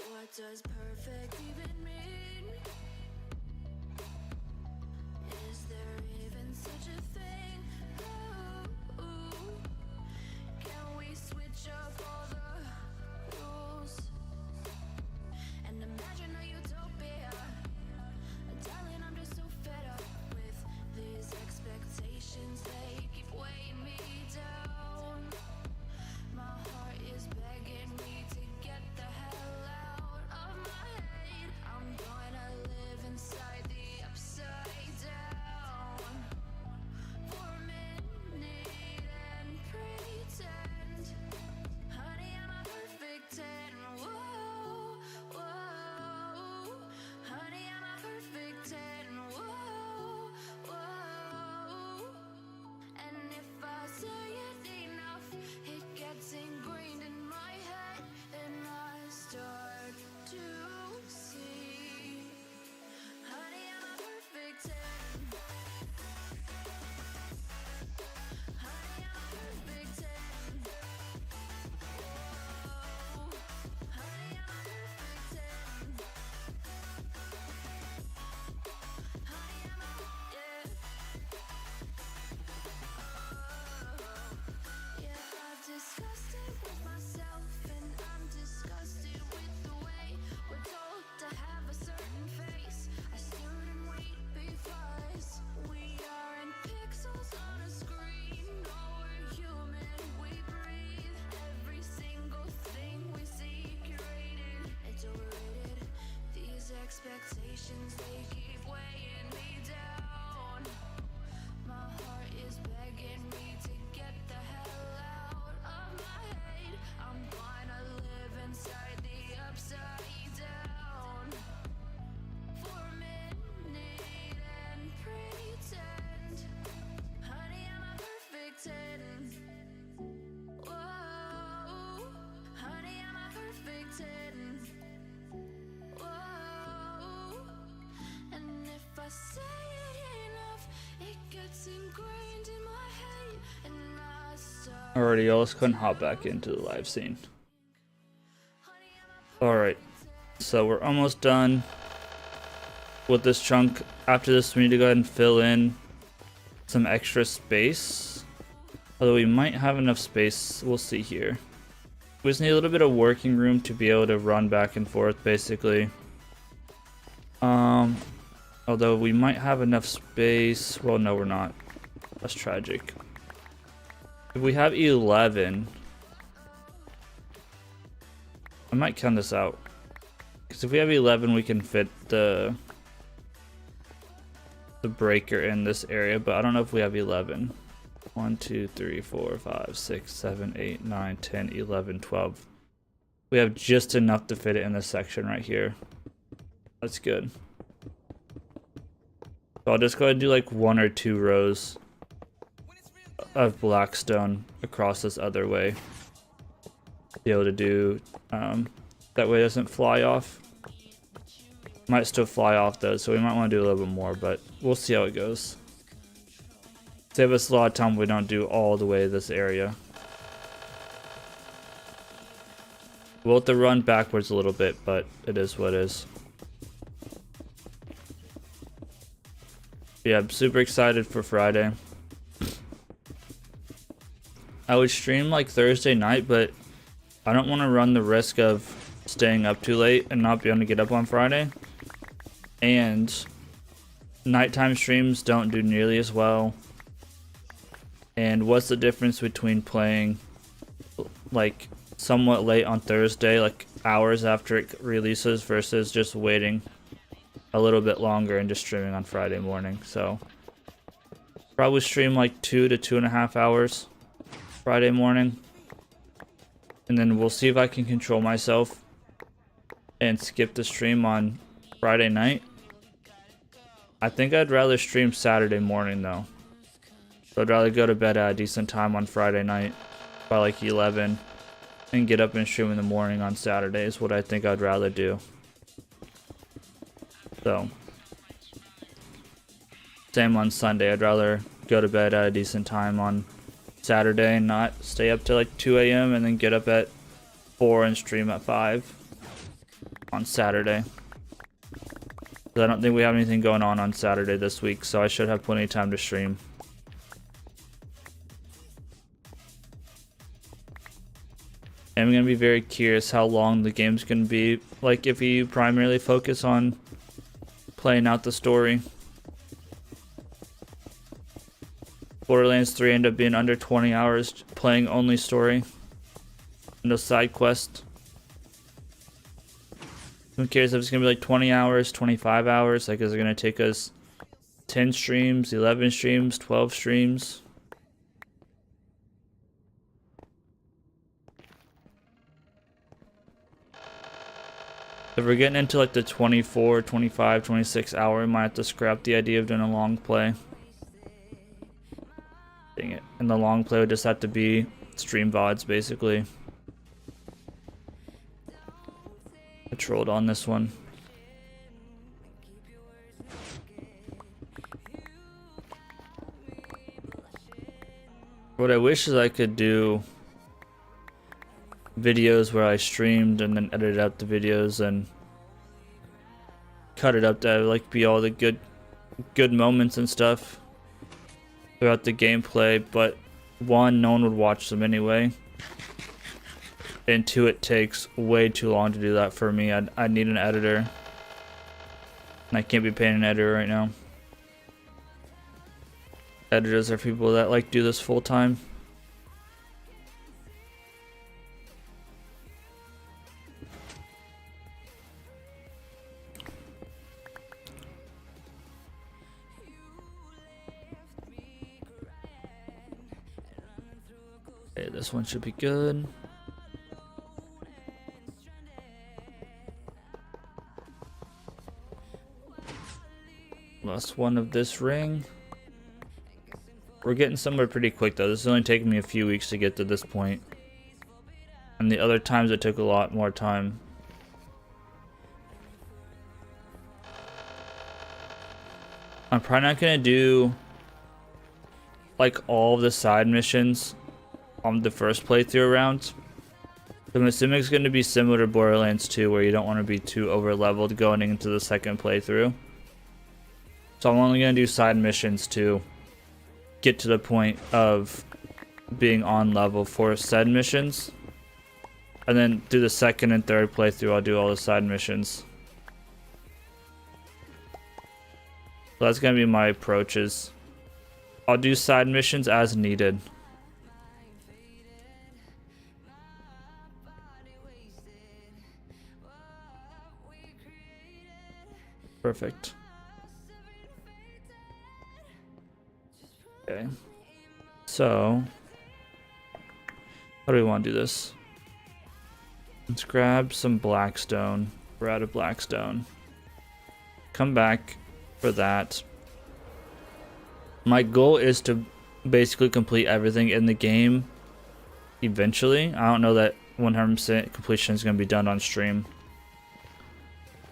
What does perfect even mean? Is there even such a thing? Ooh, can we switch up all the rules and imagine a utopia? Darling, I'm just so fed up with these expectations. They keep weighing me down. My heart is begging me to get the hell out of my head. Temptations, they keep weighing me down. My heart is begging me to get the hell out of my head. I'm gonna live inside the upside down for a minute and pretend, honey, I'm a perfect 10. Whoa, honey, I'm a perfect 10. Whoa, and if I say it enough, it gets ingrained in my head, and I start. Alrighty, y'all, let's go and hop back into the live scene. Alright, so we're almost done with this chunk. After this, we need to go ahead and fill in some extra space. Although we might have enough space, we'll see here. We just need a little bit of working room to be able to run back and forth, basically. Although we might have enough space. Well, no, we're not. That's tragic. If we have 11, I might count this out. Because if we have 11, we can fit the breaker in this area, but I don't know if we have 11. 1, 2, 3, 4, 5, 6, 7, 8, 9, 10, 11, 12. We have just enough to fit it in this section right here. That's good. So I'll just go ahead and do like 1 or 2 rows of blackstone across this other way. Be able to do that way it doesn't fly off. Might still fly off though, so we might want to do a little bit more, but we'll see how it goes. Save us a lot of time if we don't do all the way to this area. We'll have to run backwards a little bit, but it is what it is. Yeah, I'm super excited for Friday. I would stream like Thursday night, but I don't want to run the risk of staying up too late and not be able to get up on Friday. And nighttime streams don't do nearly as well. And what's the difference between playing like somewhat late on Thursday, like hours after it releases, versus just waiting a little bit longer and just streaming on Friday morning? So probably stream like 2 to 2.5 hours Friday morning, and then we'll see if I can control myself and skip the stream on Friday night. I think I'd rather stream Saturday morning though. So I'd rather go to bed at a decent time on Friday night by like 11 and get up and stream in the morning on Saturday is what I think I'd rather do. So same on Sunday. I'd rather go to bed at a decent time on Saturday and not stay up till like 2 a.m. and then get up at 4 and stream at 5 on Saturday. I don't think we have anything going on Saturday this week, so I should have plenty of time to stream. And I'm going to be very curious how long the game's going to be, like if you primarily focus on playing out the story. Borderlands 3 ended up being under 20 hours playing only story. No side quest. Who cares if it's going to be like 20 hours, 25 hours? Like, is it going to take us 10 streams, 11 streams, 12 streams? If we're getting into like the 24, 25, 26 hour, we might have to scrap the idea of doing a long play. Dang it. And the long play would just have to be stream VODs, basically. I trolled on this one. What I wish is I could do videos where I streamed and then edited out the videos and cut it up to like be all the good moments and stuff throughout the gameplay, but one, no one would watch them anyway, and two, it takes way too long to do that for me. I need an editor, and I can't be paying an editor right now. Editors are people that like do this full time. Okay, this one should be good. Last one of this ring. We're getting somewhere pretty quick though. This is only taking me a few weeks to get to this point. And the other times it took a lot more time. I'm probably not gonna do like all of the side missions on the first playthrough around. I'm assuming it's gonna be similar to Borderlands 2 where you don't want to be too over leveled going into the second playthrough. So I'm only gonna do side missions to get to the point of being on level for said missions. And then do the second and third playthrough, I'll do all the side missions. So that's gonna be my approaches. I'll do side missions as needed. Perfect. Okay. So, how do we want to do this? Let's grab some blackstone. We're out of blackstone. Come back for that. My goal is to basically complete everything in the game eventually. I don't know that 100% completion is going to be done on stream.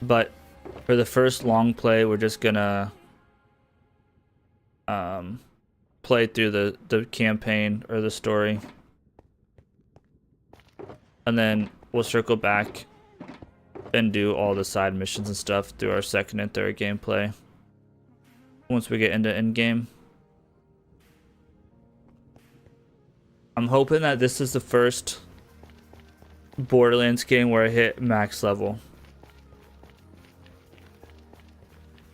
But for the first long play, we're just going to play through the campaign or the story. And then we'll circle back and do all the side missions and stuff through our second and third gameplay once we get into endgame. I'm hoping that this is the first Borderlands game where I hit max level.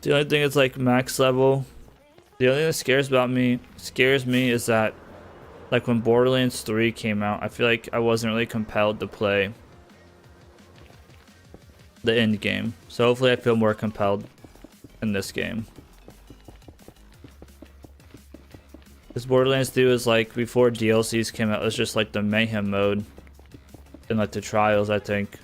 The only thing is like max level. The only thing that scares me is that like when Borderlands 3 came out, I feel like I wasn't really compelled to play the end game. So hopefully I feel more compelled in this game. Because Borderlands 2 is like before DLCs came out, it was just like the mayhem mode and like the trials, I think.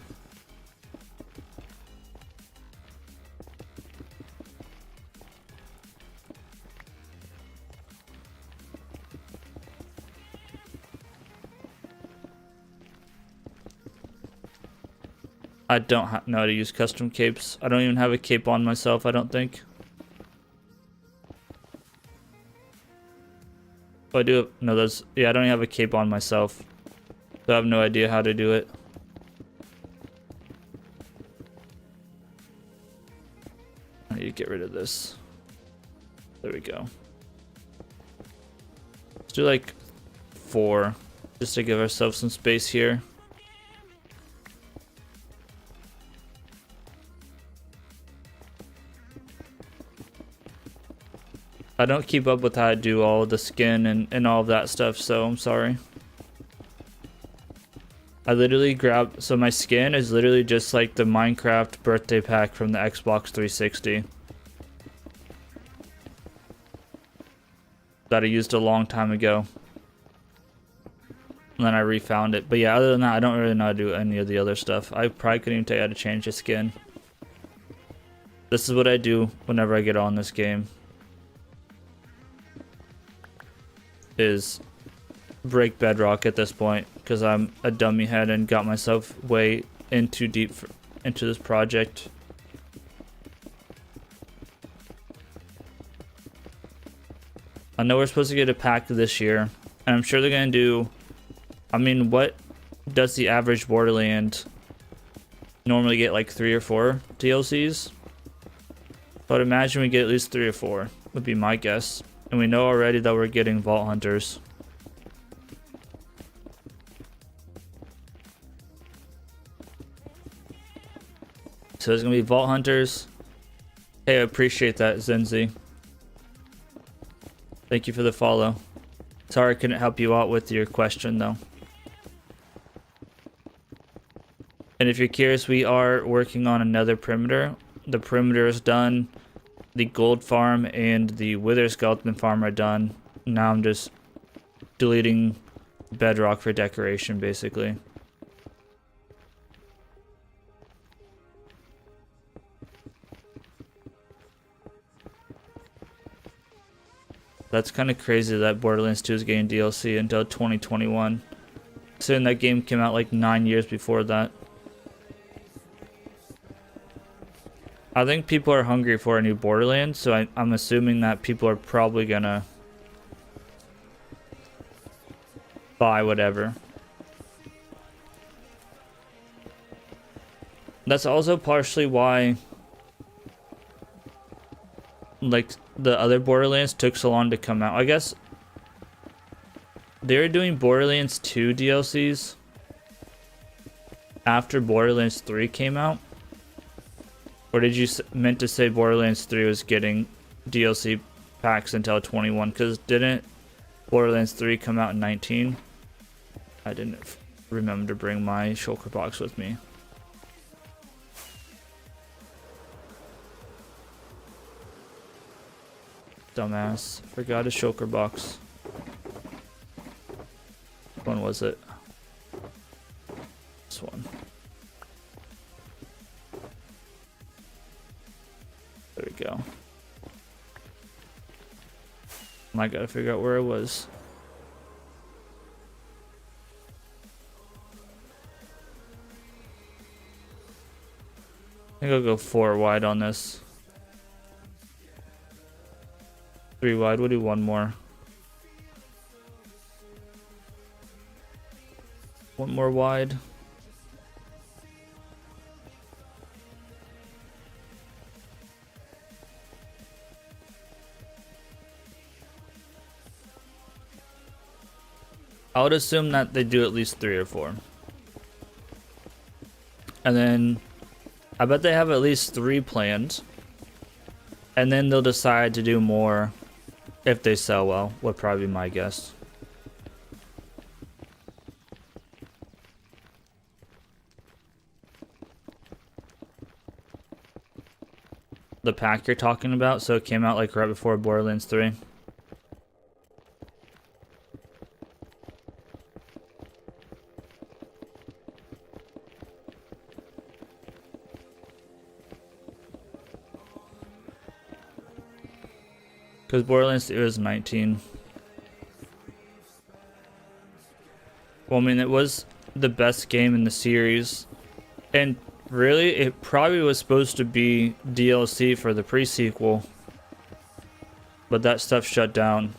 I don't know how to use custom capes. I don't even have a cape on myself, I don't think. Oh, I do. No, there's. Yeah, I don't even have a cape on myself. So I have no idea how to do it. I need to get rid of this. There we go. Let's do like 4. Just to give ourselves some space here. I don't keep up with how to do all of the skin and all of that stuff, so I'm sorry. I literally grabbed, so my skin is literally just like the Minecraft birthday pack from the Xbox 360. That I used a long time ago. And then I refound it. But yeah, other than that, I don't really know how to do any of the other stuff. I probably couldn't even tell you how to change the skin. This is what I do whenever I get on this game. Is break Bedrock at this point because I'm a dummy head and got myself way in too deep into this project. I know we're supposed to get a pack this year, and I'm sure they're gonna do. I mean, what does the average Borderland normally get? Like 3 or 4 DLCs? But imagine we get at least 3 or 4 would be my guess. And we know already that we're getting Vault Hunters. So there's going to be Vault Hunters. Hey, I appreciate that, Zenzi. Thank you for the follow. Sorry I couldn't help you out with your question, though. And if you're curious, we are working on another perimeter. The perimeter is done. The gold farm and the wither skeleton farm are done. Now I'm just deleting Bedrock for decoration, basically. That's kind of crazy that Borderlands 2 is getting DLC until 2021. Considering that game came out like 9 years before that. I think people are hungry for a new Borderlands, so I'm assuming that people are probably gonna buy whatever. That's also partially why like the other Borderlands took so long to come out. I guess they were doing Borderlands 2 DLCs after Borderlands 3 came out. Or did you meant to say Borderlands 3 was getting DLC packs until 21? Because didn't Borderlands 3 come out in 19? I didn't remember to bring my shulker box with me. Dumbass. Forgot a shulker box. When was it? This one. There we go. I gotta figure out where it was. I think I'll go 4 wide on this. 3 wide, we'll do 1 more. 1 more wide. I would assume that they do at least 3 or 4. And then I bet they have at least 3 planned. And then they'll decide to do more if they sell well, would probably be my guess. The pack you're talking about, so it came out like right before Borderlands 3. Because Borderlands 2 is 19. Well, I mean, it was the best game in the series. And really, it probably was supposed to be DLC for the pre-sequel. But that stuff shut down.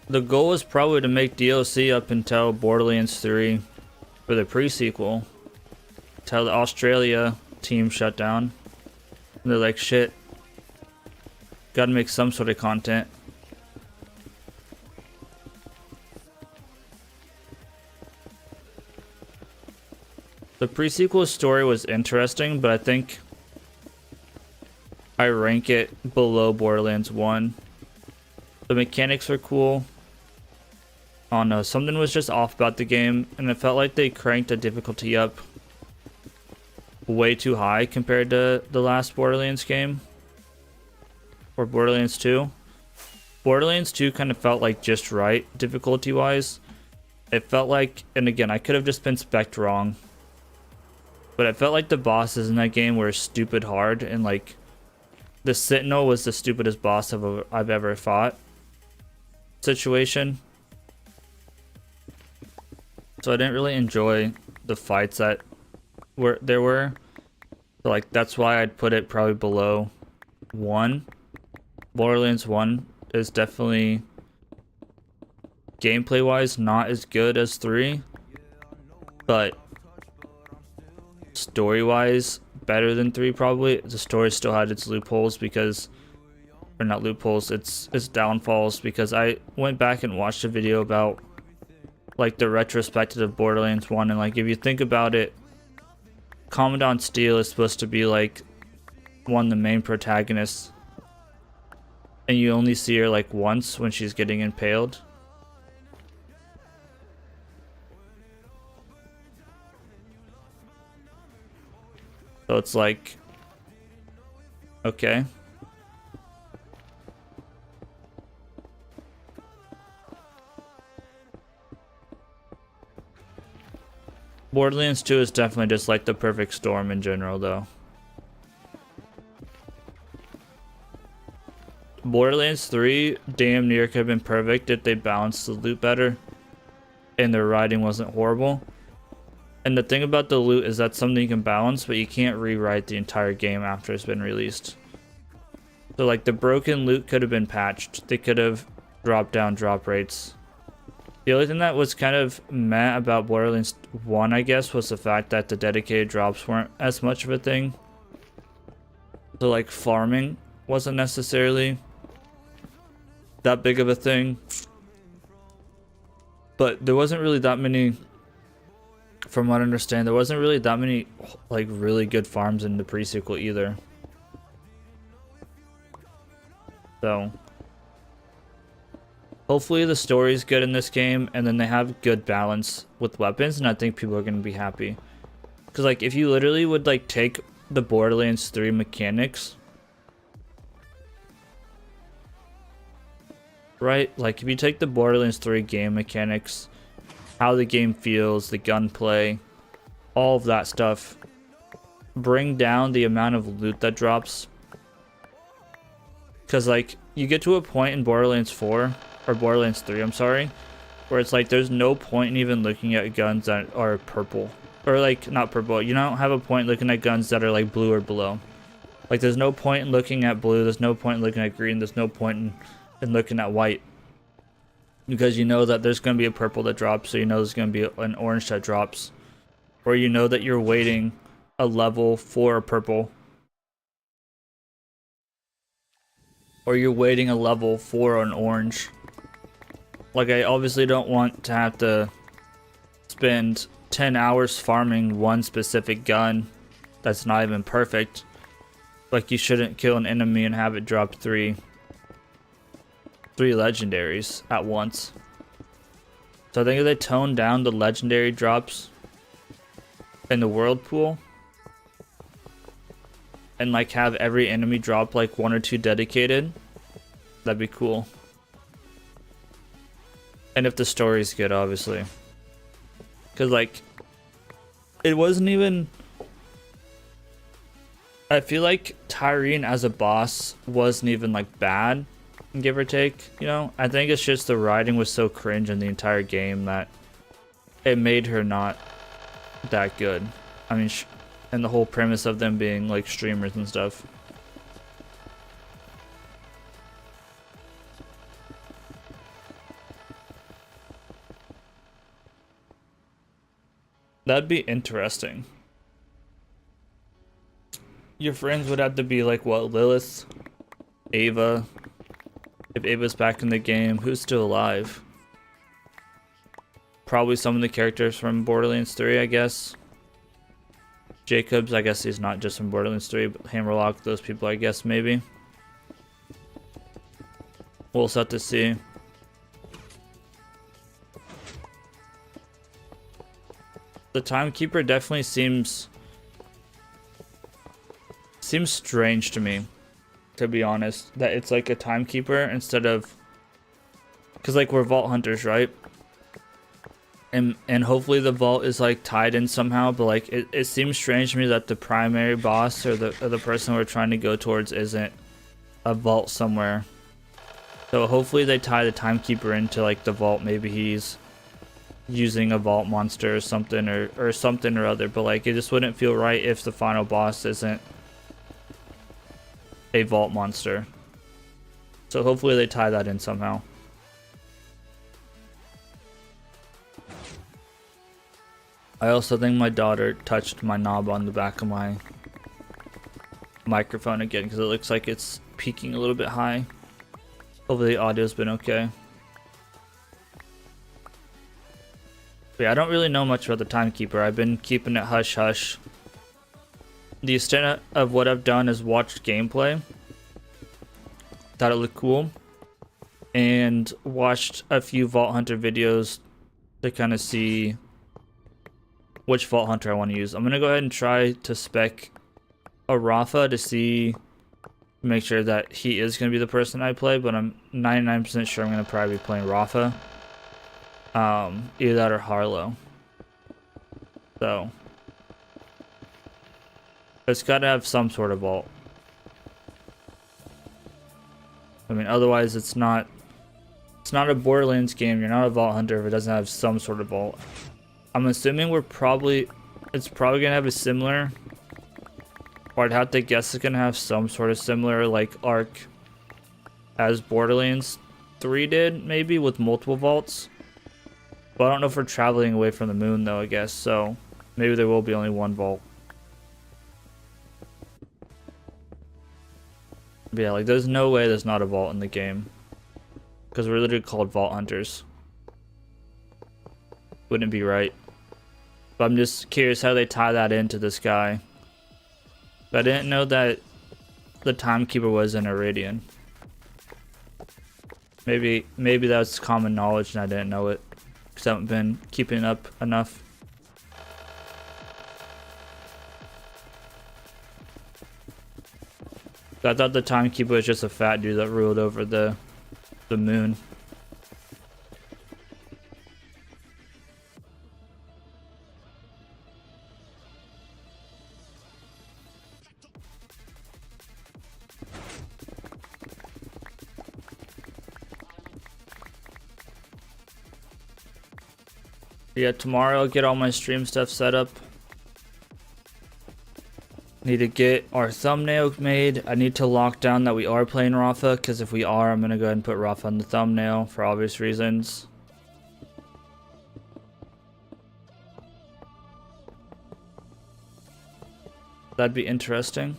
The goal was probably to make DLC up until Borderlands 3 for the pre-sequel. Until the Australia team shut down. And they're like, shit, gotta make some sort of content. The pre-sequel story was interesting, but I think I rank it below Borderlands 1. The mechanics were cool. I don't know, something was just off about the game, and it felt like they cranked the difficulty up way too high compared to the last Borderlands game. Or Borderlands 2. Borderlands 2 kind of felt like just right, difficulty-wise. It felt like, and again, I could have just been spec'd wrong. But it felt like the bosses in that game were stupid hard, and like, the Sentinel was the stupidest boss I've ever fought. Situation. So I didn't really enjoy the fights that there were. So like that's why I'd put it probably below 1. Borderlands 1 is definitely gameplay wise not as good as 3, but story wise better than 3 probably. The story still had its loopholes because, or not loopholes, its downfalls, because I went back and watched a video about like the retrospective of Borderlands 1, and like if you think about it, Commandant Steele is supposed to be like one of the main protagonists, and you only see her like once when she's getting impaled. So it's like, okay. Borderlands 2 is definitely just like the perfect storm in general, though. Borderlands 3 damn near could have been perfect if they balanced the loot better and their riding wasn't horrible. And the thing about the loot is that's something you can balance, but you can't rewrite the entire game after it's been released. So like the broken loot could have been patched. They could have dropped down drop rates. The only thing that was kind of meh about Borderlands 1, I guess, was the fact that the dedicated drops weren't as much of a thing. So like farming wasn't necessarily that big of a thing. But there wasn't really that many, from what I understand, there wasn't really that many like really good farms in the pre-sequel either. So hopefully the story is good in this game, and then they have good balance with weapons, and I think people are going to be happy. Because like if you literally would like take the Borderlands 3 mechanics, right? Like if you take the Borderlands 3 game mechanics, how the game feels, the gunplay, all of that stuff, bring down the amount of loot that drops. Because like you get to a point in Borderlands 4 or Borderlands 3, I'm sorry, where it's like there's no point in even looking at guns that are purple, or like not purple. You don't have a point looking at guns that are like blue or below. Like there's no point in looking at blue, there's no point in looking at green, there's no point in looking at white, because you know that there's going to be a purple that drops, so you know there's going to be an orange that drops, or you know that you're waiting a level for a purple, or you're waiting a level for an orange. Like I obviously don't want to have to spend 10 hours farming one specific gun that's not even perfect. Like you shouldn't kill an enemy and have it drop three legendaries at once. So I think if they tone down the legendary drops in the world pool and like have every enemy drop like 1 or 2 dedicated, that'd be cool. And if the story's good, obviously. Because like it wasn't even, I feel like Tyrene as a boss wasn't even like bad, give or take, you know. I think it's just the writing was so cringe in the entire game that it made her not that good. I mean, and the whole premise of them being like streamers and stuff. That'd be interesting. Your friends would have to be like what, Lilith, Ava. If Ava's back in the game, who's still alive? Probably some of the characters from Borderlands 3, I guess. Jacobs, I guess he's not just from Borderlands 3, but Hammerlock, those people, I guess, maybe. We'll just have to see. The timekeeper definitely seems strange to me, to be honest, that it's like a timekeeper instead of, because like we're vault hunters, right? And hopefully the vault is like tied in somehow, but like it seems strange to me that the primary boss or the person we're trying to go towards isn't a vault somewhere. So hopefully they tie the timekeeper into like the vault. Maybe he's using a vault monster or something or something or other, but like it just wouldn't feel right if the final boss isn't a vault monster. So hopefully they tie that in somehow. I also think my daughter touched my knob on the back of my microphone again because it looks like it's peaking a little bit high. Hopefully the audio's been okay. But yeah, I don't really know much about the timekeeper. I've been keeping it hush hush. The extent of what I've done is watched gameplay. Thought it looked cool. And watched a few Vault Hunter videos to kind of see which Vault Hunter I want to use. I'm going to go ahead and try to spec a Rafa to see, make sure that he is going to be the person I play, but I'm 99% sure I'm going to probably be playing Rafa. Either that or Harlow. So it's got to have some sort of vault. I mean, otherwise it's not a Borderlands game. You're not a vault hunter if it doesn't have some sort of vault. I'm assuming it's probably gonna have a similar, or I'd have to guess it's gonna have some sort of similar like arc as Borderlands 3 did, maybe with multiple vaults. But I don't know if we're traveling away from the moon though, I guess, so maybe there will be only one vault. But yeah, like there's no way there's not a vault in the game. Because we're literally called vault hunters. Wouldn't be right. But I'm just curious how they tie that into this guy. But I didn't know that the timekeeper was in Iridian. Maybe that's common knowledge and I didn't know it. Because I haven't been keeping up enough. I thought the timekeeper was just a fat dude that ruled over the moon. Yeah, tomorrow I'll get all my stream stuff set up. Need to get our thumbnail made. I need to lock down that we are playing Rafa, because if we are, I'm going to go ahead and put Rafa on the thumbnail for obvious reasons. That'd be interesting.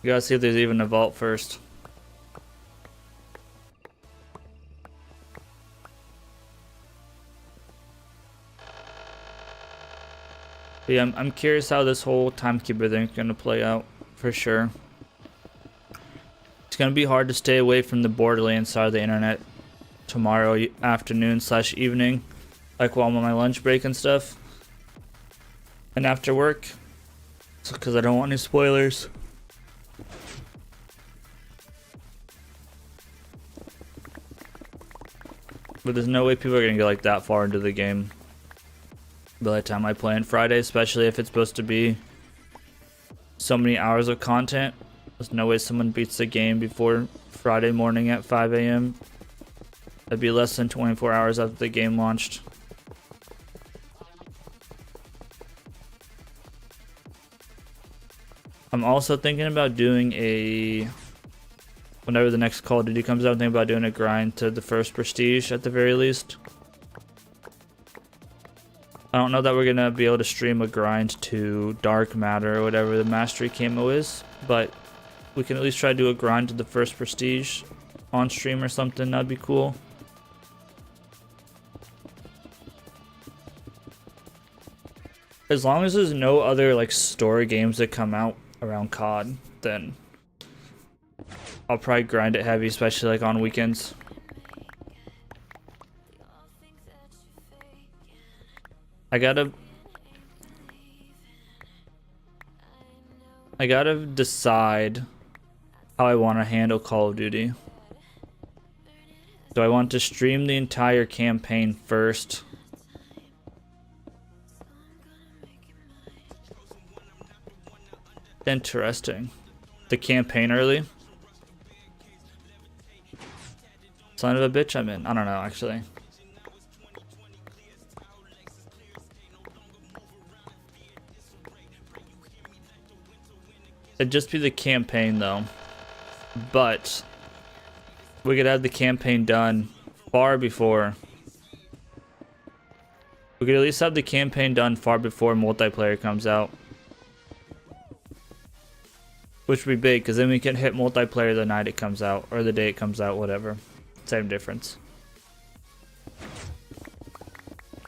You gotta see if there's even a vault first. But yeah, I'm curious how this whole timekeeper thing is gonna play out, for sure. It's gonna be hard to stay away from the Borderlands side of the internet tomorrow afternoon / evening, like while I'm on my lunch break and stuff, and after work, because I don't want any spoilers. But there's no way people are gonna get like that far into the game by the time I play on Friday, especially if it's supposed to be so many hours of content. There's no way someone beats the game before Friday morning at 5 AM. That'd be less than 24 hours after the game launched. I'm also thinking about doing a... Whenever the next Call of Duty comes out, I'm thinking about doing a grind to the first Prestige at the very least. I don't know that we're gonna be able to stream a grind to Dark Matter or whatever the Mastery camo is, but we can at least try to do a grind to the first Prestige on stream or something. That'd be cool. As long as there's no other like story games that come out around COD, then I'll probably grind it heavy, especially like on weekends. I gotta decide how I want to handle Call of Duty. Do I want to stream the entire campaign first? Interesting. The campaign early? Son of a bitch I'm in. I don't know, actually. It'd just be the campaign though. But we could have the campaign done far before. We could at least have the campaign done far before multiplayer comes out. Which would be big, because then we can hit multiplayer the night it comes out, or the day it comes out, whatever. Same difference.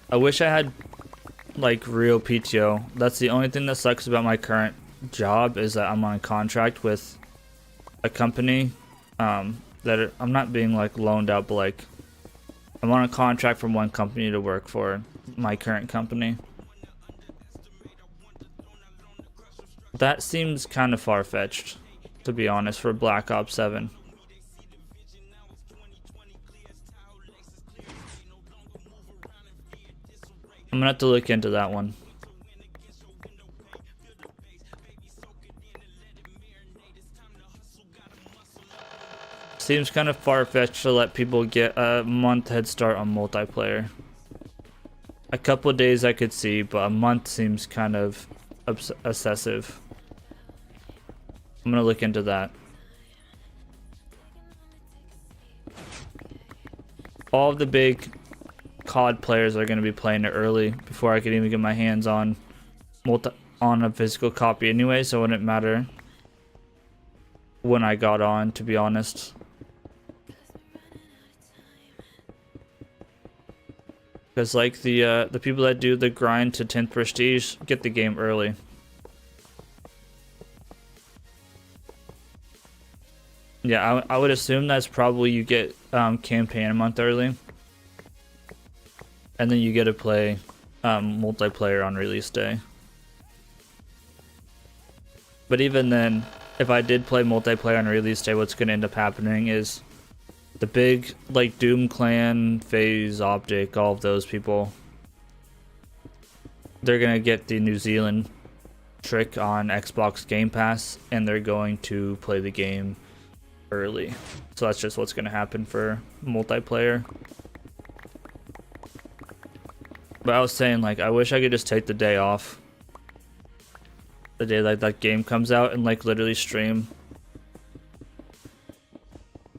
I wish I had, like, real PTO. That's the only thing that sucks about my current job, is that I'm on a contract with a company, I'm not being, like, loaned out, but, like, I'm on a contract from one company to work for my current company. That seems kind of far-fetched to be honest, for Black Ops 7. I'm gonna have to look into that one. Seems kind of far-fetched to let people get a month head start on multiplayer. A couple of days I could see, but a month seems kind of excessive. I'm gonna look into that. All of the big COD players are gonna be playing it early before I could even get my hands on a physical copy anyway, so it wouldn't matter when I got on, to be honest. Because like the people that do the grind to 10th prestige get the game early. Yeah, I would assume that's probably you get campaign a month early. And then you get to play multiplayer on release day. But even then, if I did play multiplayer on release day, what's going to end up happening is the big, like, Doom Clan, FaZe, Optic, all of those people, they're going to get the New Zealand trick on Xbox Game Pass, and they're going to play the game early. So that's just what's going to happen for multiplayer. But I was saying, like, I wish I could just take the day off. The day like that game comes out and, like, literally stream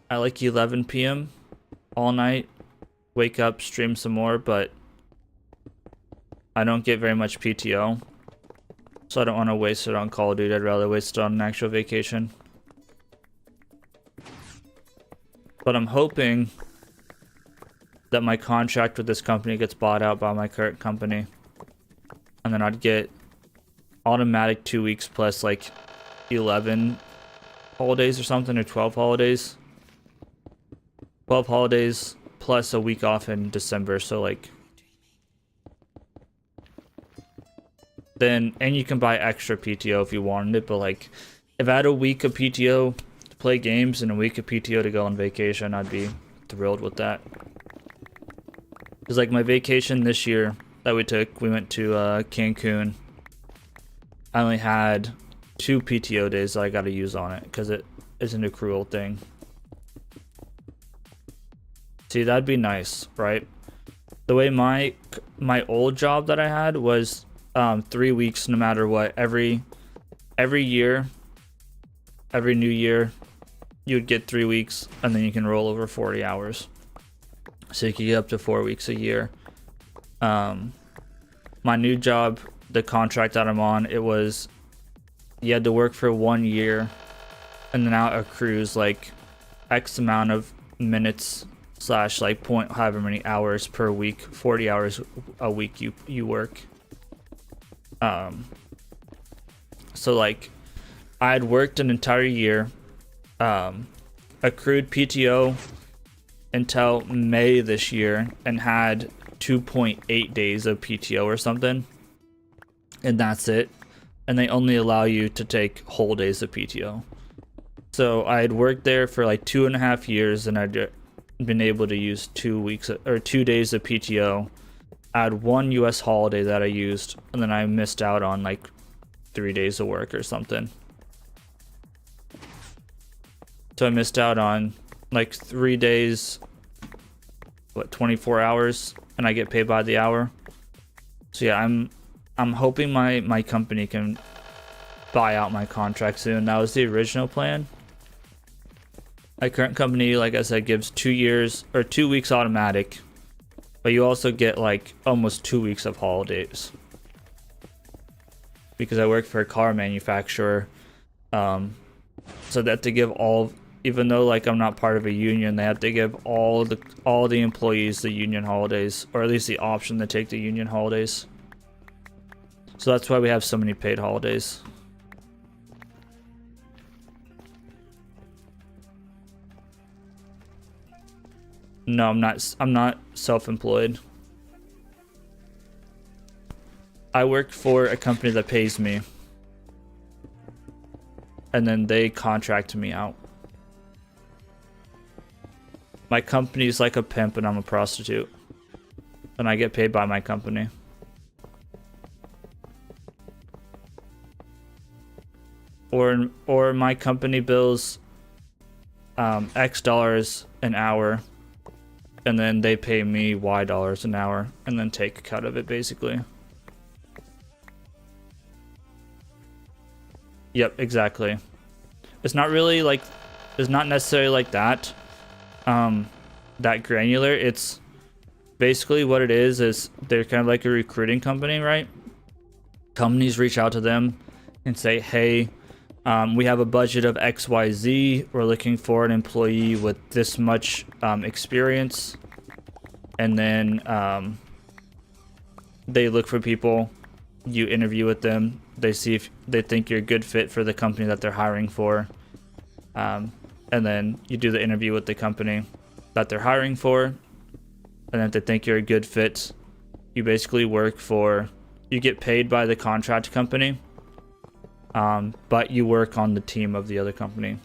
at like 11 p.m. all night, wake up, stream some more, but I don't get very much PTO, so I don't want to waste it on Call of Duty. I'd rather waste it on an actual vacation. But I'm hoping that my contract with this company gets bought out by my current company, and then I'd get automatic 2 weeks plus like 11 holidays or something, or 12 holidays. 12 holidays plus a week off in December, so like then, and you can buy extra PTO if you wanted it, but like if I had a week of PTO to play games and a week of PTO to go on vacation, I'd be thrilled with that. Because like my vacation this year that we took, we went to Cancun. I only had 2 PTO days that I got to use on it because it is an accrual thing. See, that'd be nice, right? The way my old job that I had was 3 weeks no matter what. Every year, every new year, you would get 3 weeks, and then you can roll over 40 hours. So you could get up to 4 weeks a year. My new job, the contract that I'm on, it was you had to work for 1 year, and then now it accrues like X amount of minutes / like point however many hours per week, 40 hours a week you work. So like I had worked an entire year, accrued PTO until May this year, and had 2.8 days of PTO or something, and that's it. And they only allow you to take whole days of PTO. So I had worked there for like 2.5 years, and I'd been able to use 2 weeks or 2 days of PTO. I had 1 US holiday that I used, and then I missed out on like 3 days of work or something. So I missed out on like 3 days, 24 hours, and I get paid by the hour. So yeah, I'm hoping my company can buy out my contract soon. That was the original plan. My current company, like I said, gives 2 years or 2 weeks automatic, but you also get like almost 2 weeks of holidays. Because I work for a car manufacturer, so they have to give all, even though like I'm not part of a union, they have to give all the employees the union holidays, or at least the option to take the union holidays. So that's why we have so many paid holidays. No, I'm not self-employed. I work for a company that pays me. and then they contract me out. My company's like a pimp and I'm a prostitute. And I get paid by my company. Or my company bills X dollars an hour, and then they pay me Y dollars an hour, and then take a cut of it, basically. Yep, exactly. It's not really like, it's not necessarily like that, that granular. It's basically what it is they're kind of like a recruiting company, right? Companies reach out to them and say, hey, we have a budget of XYZ. We're looking for an employee with this much experience. And then they look for people. You interview with them. They see if they think you're a good fit for the company that they're hiring for. And then you do the interview with the company that they're hiring for. And then if they think you're a good fit, you basically you get paid by the contract company. But you work on the team of the other company.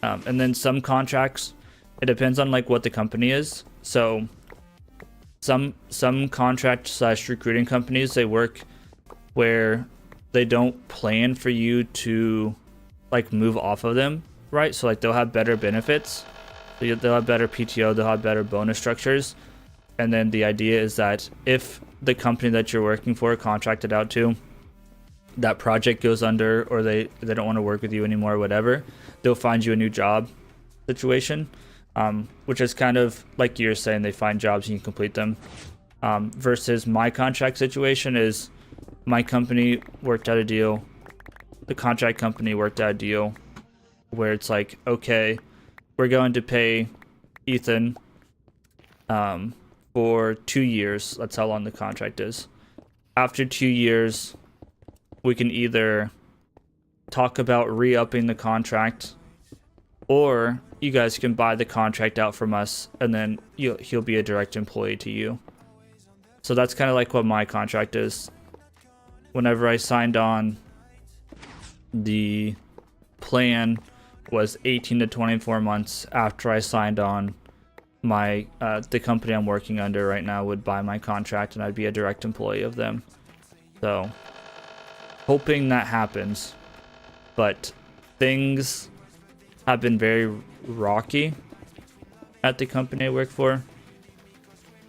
And then some contracts, it depends on like what the company is. So some contract / recruiting companies, they work where they don't plan for you to like move off of them, right? So like they'll have better benefits, they'll have better PTO, they'll have better bonus structures. And then the idea is that if the company that you're working for contracted out to, that project goes under, or they don't want to work with you anymore or whatever, they'll find you a new job situation, which is kind of like you're saying, they find jobs and you complete them, versus my contract situation is my company worked out a deal, the contract company worked out a deal where it's like, okay, we're going to pay Ethan for 2 years. That's how long the contract is. After 2 years, we can either talk about re-upping the contract, or you guys can buy the contract out from us, and then he'll be a direct employee to you. So that's kind of like what my contract is. Whenever I signed on, the plan was 18 to 24 months after I signed on. The company I'm working under right now would buy my contract, and I'd be a direct employee of them. So hoping that happens, but things have been very rocky at the company I work for.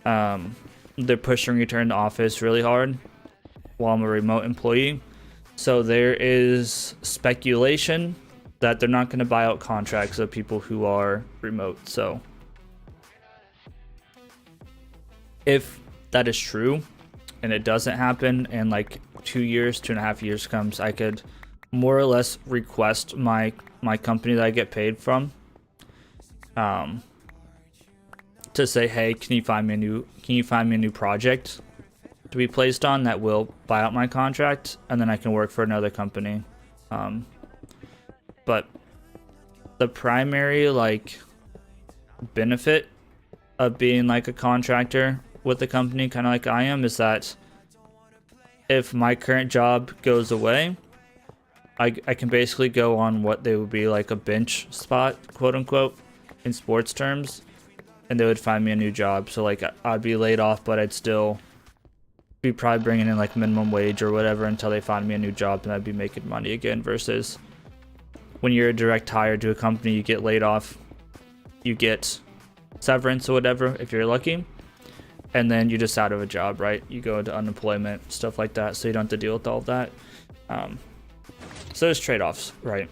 They're pushing return to office really hard while I'm a remote employee. So there is speculation that they're not going to buy out contracts of people who are remote. So if that is true and it doesn't happen, and like 2 years, 2.5 years comes, I could more or less request my company that I get paid from, to say, hey, can you find me a new project to be placed on that will buy out my contract, and then I can work for another company. But the primary like benefit of being like a contractor with the company, kind of like I am, is that if my current job goes away, I can basically go on what they would be like a bench spot, quote unquote, in sports terms, and they would find me a new job. So like I'd be laid off, but I'd still be probably bringing in like minimum wage or whatever until they find me a new job, and I'd be making money again. Versus when you're a direct hire to a company, you get laid off, you get severance or whatever if you're lucky, and then you're just out of a job, right? You go into unemployment, stuff like that, so you don't have to deal with all of that. So there's trade-offs, right?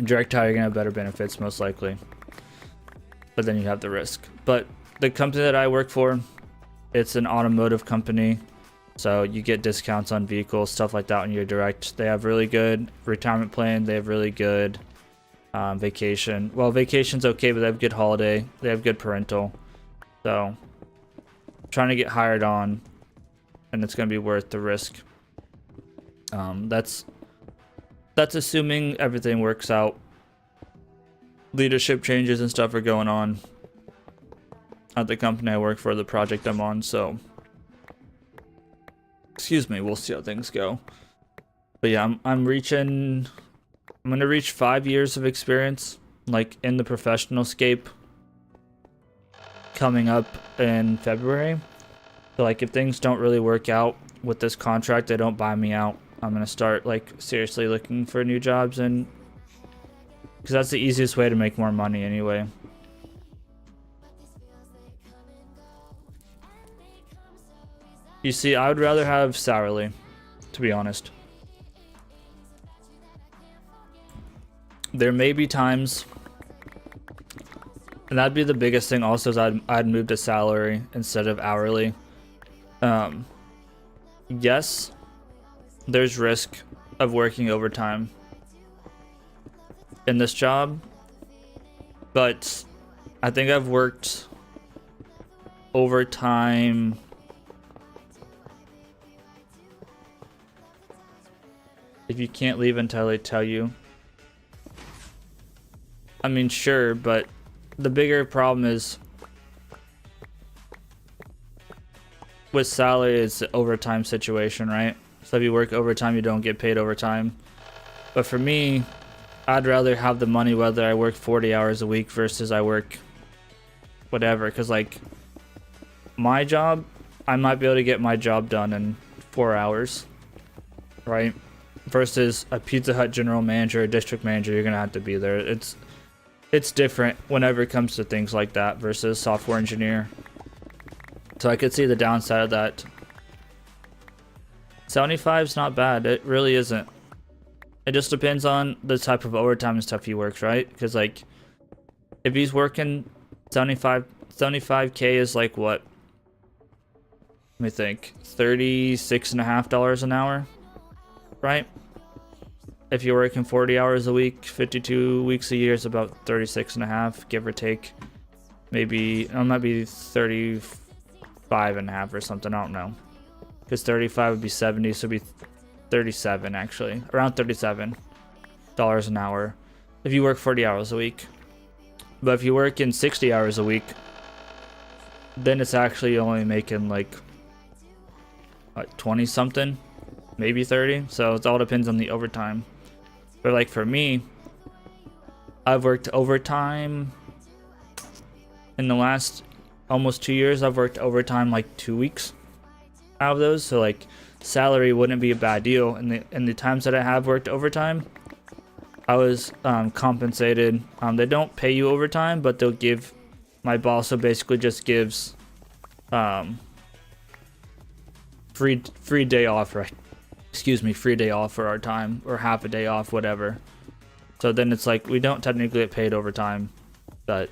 Direct hire, you're gonna have better benefits most likely, but then you have the risk. But the company that I work for, it's an automotive company, so you get discounts on vehicles, stuff like that when you're direct. They have really good retirement plan. They have really good vacation. Well, vacation's okay, but they have good holiday. They have good parental. So trying to get hired on, and it's going to be worth the risk. That's assuming everything works out. Leadership changes and stuff are going on at the company I work for, the project I'm on, so excuse me, we'll see how things go. But yeah, I'm gonna reach 5 years of experience, like in the professional scape, coming up in February. So like if things don't really work out with this contract, they don't buy me out, I'm gonna start like seriously looking for new jobs, and because that's the easiest way to make more money anyway. You see, I would rather have salary, to be honest. There may be times, and that'd be the biggest thing also, is I'd move to salary instead of hourly. Yes, there's risk of working overtime in this job, but I think I've worked overtime. If you can't leave until they tell you. I mean, sure, but the bigger problem is with salary is the overtime situation, right? So if you work overtime, you don't get paid overtime. But for me, I'd rather have the money whether I work 40 hours a week versus I work whatever. Because, like, my job, I might be able to get my job done in 4 hours, right? Versus a Pizza Hut general manager or district manager, you're going to have to be there. It's different whenever it comes to things like that versus software engineer. So I could see the downside of that. 75 is not bad. It really isn't. It just depends on the type of overtime and stuff he works, right? Because, like, if he's working 75K is like what? Let me think. $36.50 an hour, right? If you're working 40 hours a week, 52 weeks a year is about 36.5, give or take. Maybe, it might be 35.5 or something, I don't know. Because 35 would be 70, so it'd be 37 actually. Around $37 an hour if you work 40 hours a week. But if you work in 60 hours a week, then it's actually only making like 20 something, maybe 30. So it all depends on the overtime. But like for me, I've worked overtime in the last almost 2 years. I've worked overtime like 2 weeks out of those. So like salary wouldn't be a bad deal. In the times that I have worked overtime, I was compensated. They don't pay you overtime, but they'll give, my boss so basically just gives free day off, right? Excuse me, free day off for our time, or half a day off, whatever. So then it's like we don't technically get paid overtime, but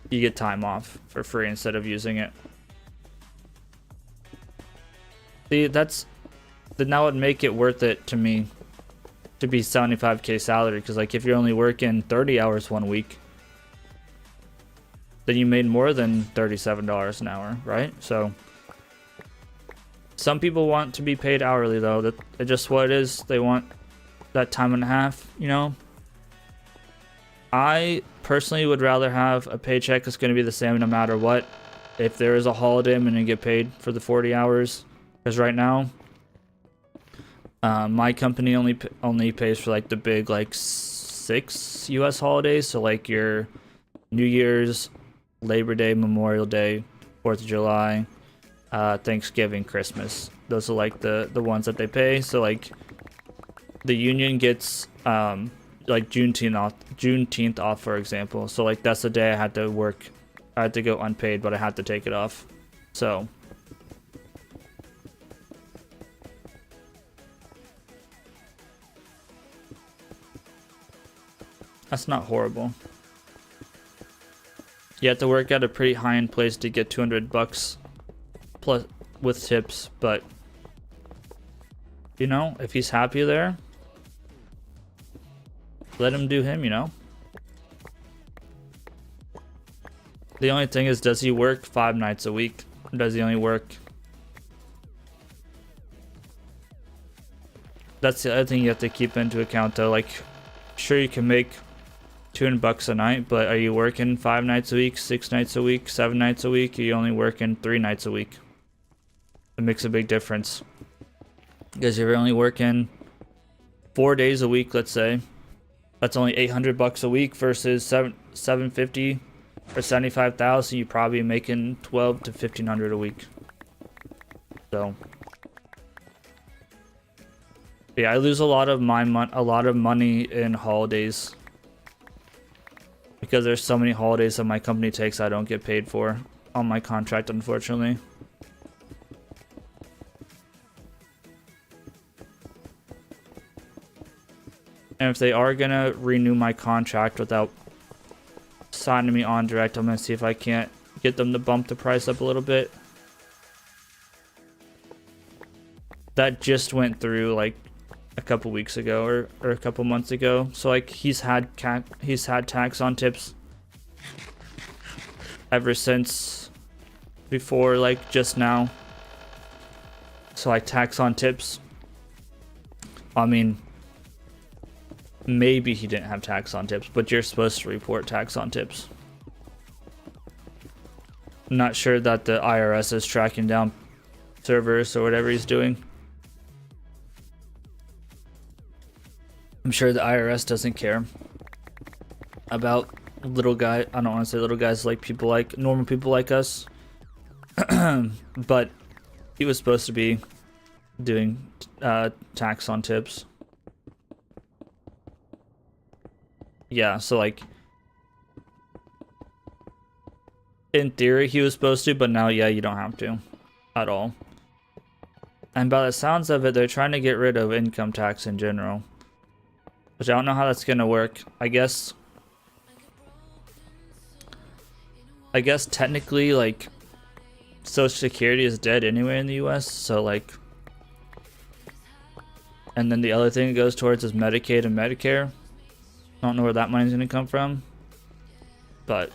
you get time off for free instead of using it. See, then that would make it worth it to me to be 75K salary, because like if you're only working 30 hours 1 week, then you made more than $37 an hour, right? So some people want to be paid hourly though. That's just what it is. They want that time and a half, you know? I personally would rather have a paycheck that's going to be the same no matter what. If there is a holiday, I'm going to get paid for the 40 hours. Because right now, my company only pays for like the big like 6 US holidays. So like your New Year's, Labor Day, Memorial Day, 4th of July, Thanksgiving, Christmas. Those are like the ones that they pay. So like the union gets like Juneteenth off, for example. So like that's the day I had to work. I had to go unpaid, but I had to take it off. So that's not horrible. You have to work at a pretty high-end place to get $200 plus with tips, but you know, if he's happy there, let him do him, you know? The only thing is, does he work 5 nights a week? Or does he only work? That's the other thing you have to keep into account though. Like, sure, you can make $200 a night, but are you working 5 nights a week, 6 nights a week, 7 nights a week? Are you only working 3 nights a week? It makes a big difference. Because if you're only working 4 days a week, let's say, that's only $800 a week versus 750 or 75,000. You're probably making 12 to 1,500 a week. So yeah, I lose a lot of money in holidays because there's so many holidays that my company takes I don't get paid for on my contract, unfortunately. And if they are gonna renew my contract without signing me on direct, I'm gonna see if I can't get them to bump the price up a little bit. That just went through like a couple weeks ago or a couple months ago. So like he's had tax on tips ever since before, like just now. So like tax on tips. I mean, maybe he didn't have tax on tips, but you're supposed to report tax on tips. I'm not sure that the IRS is tracking down servers or whatever he's doing. I'm sure the IRS doesn't care about little guy. I don't want to say little guys, like people like normal people like us. But he was supposed to be doing tax on tips. Yeah, so like in theory he was supposed to, but now yeah, you don't have to at all. And by the sounds of it, they're trying to get rid of income tax in general, which I don't know how that's gonna work. I guess technically like Social Security is dead anyway in the US, so like, and then the other thing it goes towards is Medicaid and Medicare. I don't know where that money's gonna come from, but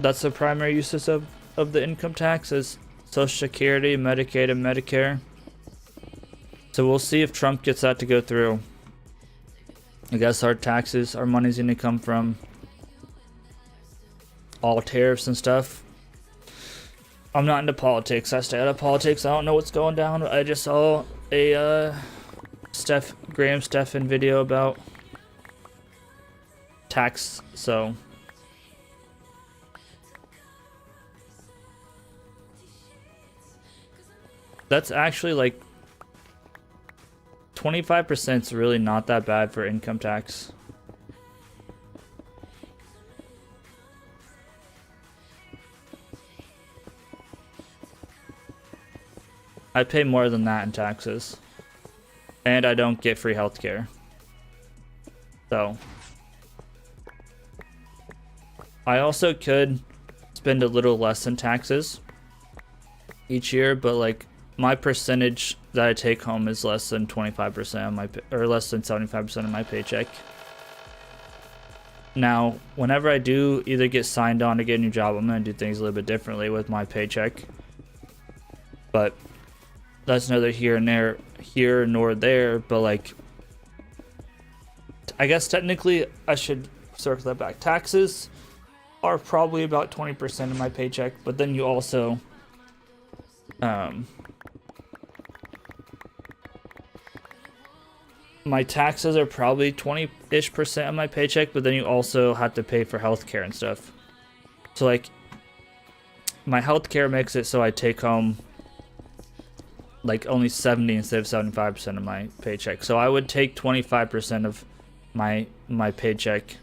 that's the primary uses of the income tax is Social Security, Medicaid, and Medicare. So we'll see if Trump gets that to go through. I guess our money's gonna come from all tariffs and stuff. I'm not into politics. I stay out of politics. I don't know what's going down. I just saw a Graham Stephan video about tax, so that's actually like 25% is really not that bad for income tax. I pay more than that in taxes, and I don't get free healthcare. So I also could spend a little less in taxes each year, but like my percentage that I take home is less than 25% of my, or less than 75% of my paycheck. Now, whenever I do either get signed on to get a new job, I'm gonna do things a little bit differently with my paycheck. But that's neither here nor there. But like, I guess technically I should circle that back. Taxes are probably about 20% of my paycheck, but then you also my taxes are probably 20-ish% of my paycheck, but then you also have to pay for healthcare and stuff. So like my healthcare makes it so I take home like only 70 instead of 75% of my paycheck. So I would take 25% of my paycheck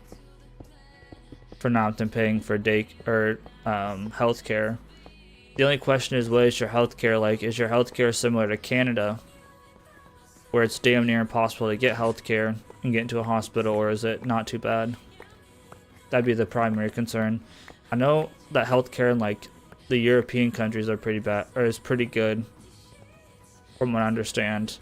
for now than paying for healthcare. The only question is, what is your healthcare like? Is your healthcare similar to Canada, where it's damn near impossible to get healthcare and get into a hospital, or is it not too bad? That'd be the primary concern. I know that healthcare in like the European countries are pretty bad, or is pretty good, from what I understand.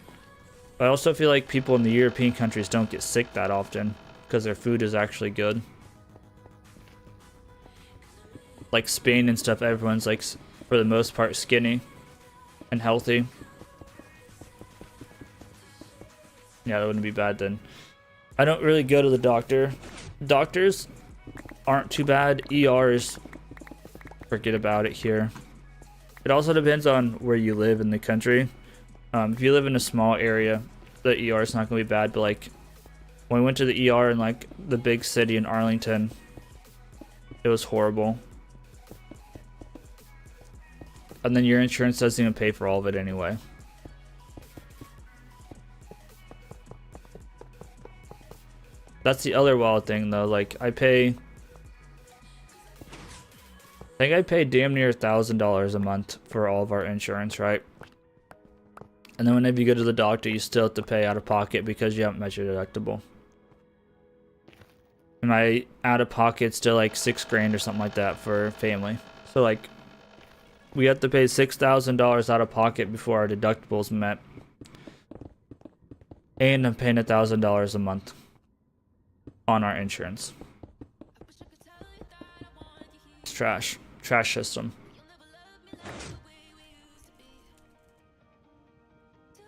But I also feel like people in the European countries don't get sick that often because their food is actually good. Like Spain and stuff, everyone's like, for the most part, skinny and healthy. Yeah, that wouldn't be bad then. I don't really go to the doctor. Doctors aren't too bad. ERs, forget about it here. It also depends on where you live in the country. If you live in a small area, the ER is not gonna be bad, but like when we went to the ER in like the big city in Arlington, it was horrible. And then your insurance doesn't even pay for all of it anyway. That's the other wild thing though. Like I think I pay damn near $1,000 a month for all of our insurance, right? And then whenever you go to the doctor, you still have to pay out of pocket because you haven't met your deductible. And my out of pocket's still like $6 grand or something like that for family. So like we have to pay $6,000 out of pocket before our deductible's met. And I'm paying $1,000 a month on our insurance. It's trash. Trash system.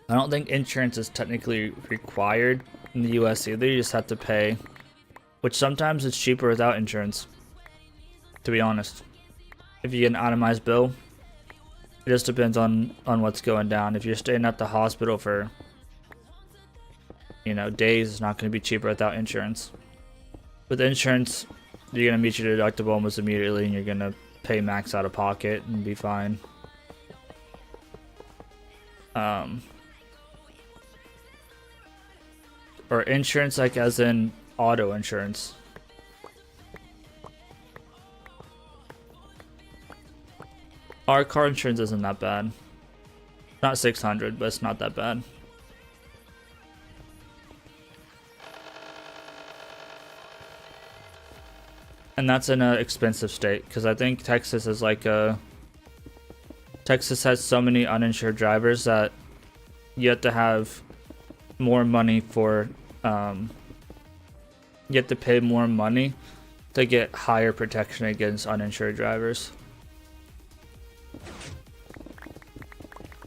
I don't think insurance is technically required in the US either. You just have to pay, which sometimes it's cheaper without insurance, to be honest. If you get an itemized bill, it just depends on what's going down. If you're staying at the hospital for, you know, days, it's not going to be cheaper without insurance. With insurance, you're going to meet your deductible almost immediately and you're going to pay max out of pocket and be fine. Or insurance, like as in auto insurance. Our car insurance isn't that bad. Not 600, but it's not that bad. And that's in an expensive state, because I think Texas is like a... Texas has so many uninsured drivers that you have to have more money for... you have to pay more money to get higher protection against uninsured drivers.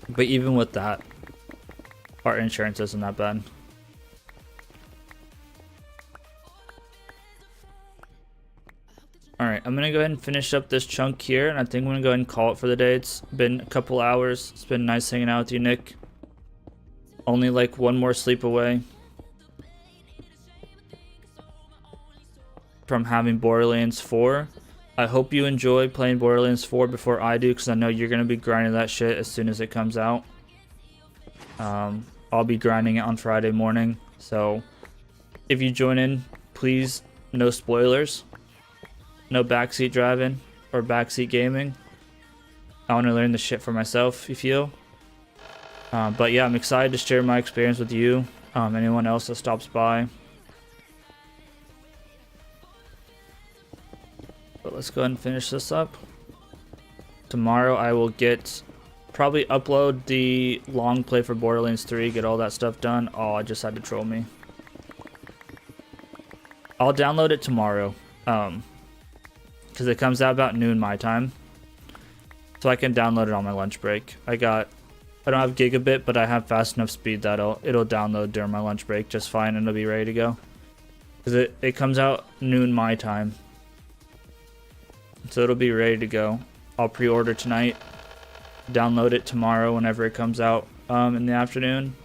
But even with that, our insurance isn't that bad. Alright, I'm gonna go ahead and finish up this chunk here, and I think I'm gonna go ahead and call it for the day. It's been a couple hours. It's been nice hanging out with you, Nick. Only like one more sleep away from having Borderlands 4. I hope you enjoy playing Borderlands 4 before I do, because I know you're going to be grinding that shit as soon as it comes out. I'll be grinding it on Friday morning, so if you join in, please, no spoilers, no backseat driving or backseat gaming. I want to learn the shit for myself, you feel. But yeah, I'm excited to share my experience with you, anyone else that stops by. But let's go ahead and finish this up. Tomorrow I will probably upload the long play for Borderlands 3, get all that stuff done. Oh, I just had to troll me. I'll download it tomorrow, because it comes out about noon my time. So I can download it on my lunch break. I don't have gigabit, but I have fast enough speed that it'll download during my lunch break just fine, and it'll be ready to go. Because it comes out noon my time. So it'll be ready to go. I'll pre-order tonight, download it tomorrow whenever it comes out in the afternoon,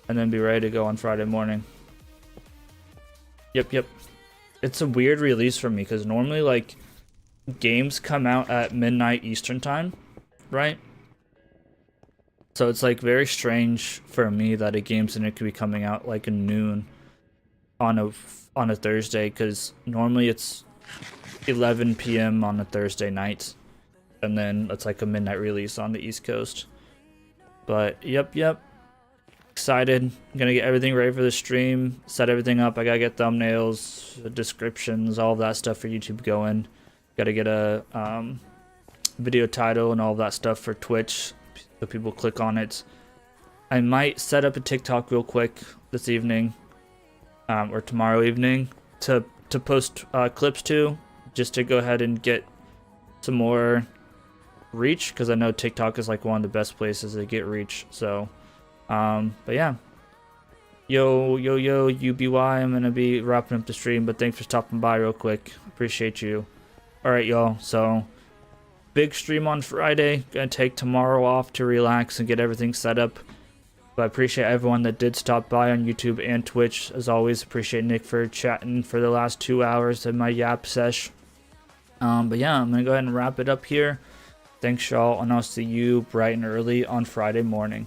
and then be ready to go on Friday morning. Yep. It's a weird release for me, because normally like games come out at midnight Eastern time, right? So it's like very strange for me that a game's in it could be coming out like at noon on a Thursday, because normally it's 11 p.m. on a Thursday night, and then it's like a midnight release on the East Coast. But yep, excited. I'm gonna get everything ready for the stream, set everything up. I gotta get thumbnails, descriptions, all of that stuff for YouTube going. Gotta get a video title and all of that stuff for Twitch so people click on it. I might set up a TikTok real quick this evening, or tomorrow evening to post clips to, just to go ahead and get some more reach, because I know TikTok is like one of the best places to get reach. So but yeah, yo UBY, I'm gonna be wrapping up the stream, but thanks for stopping by real quick. Appreciate you. Alright, y'all, so big stream on Friday. Gonna take tomorrow off to relax and get everything set up. But I appreciate everyone that did stop by on YouTube and Twitch. As always, appreciate Nick for chatting for the last 2 hours of my yap sesh. But yeah, I'm going to go ahead and wrap it up here. Thanks, y'all, and I'll see you bright and early on Friday morning.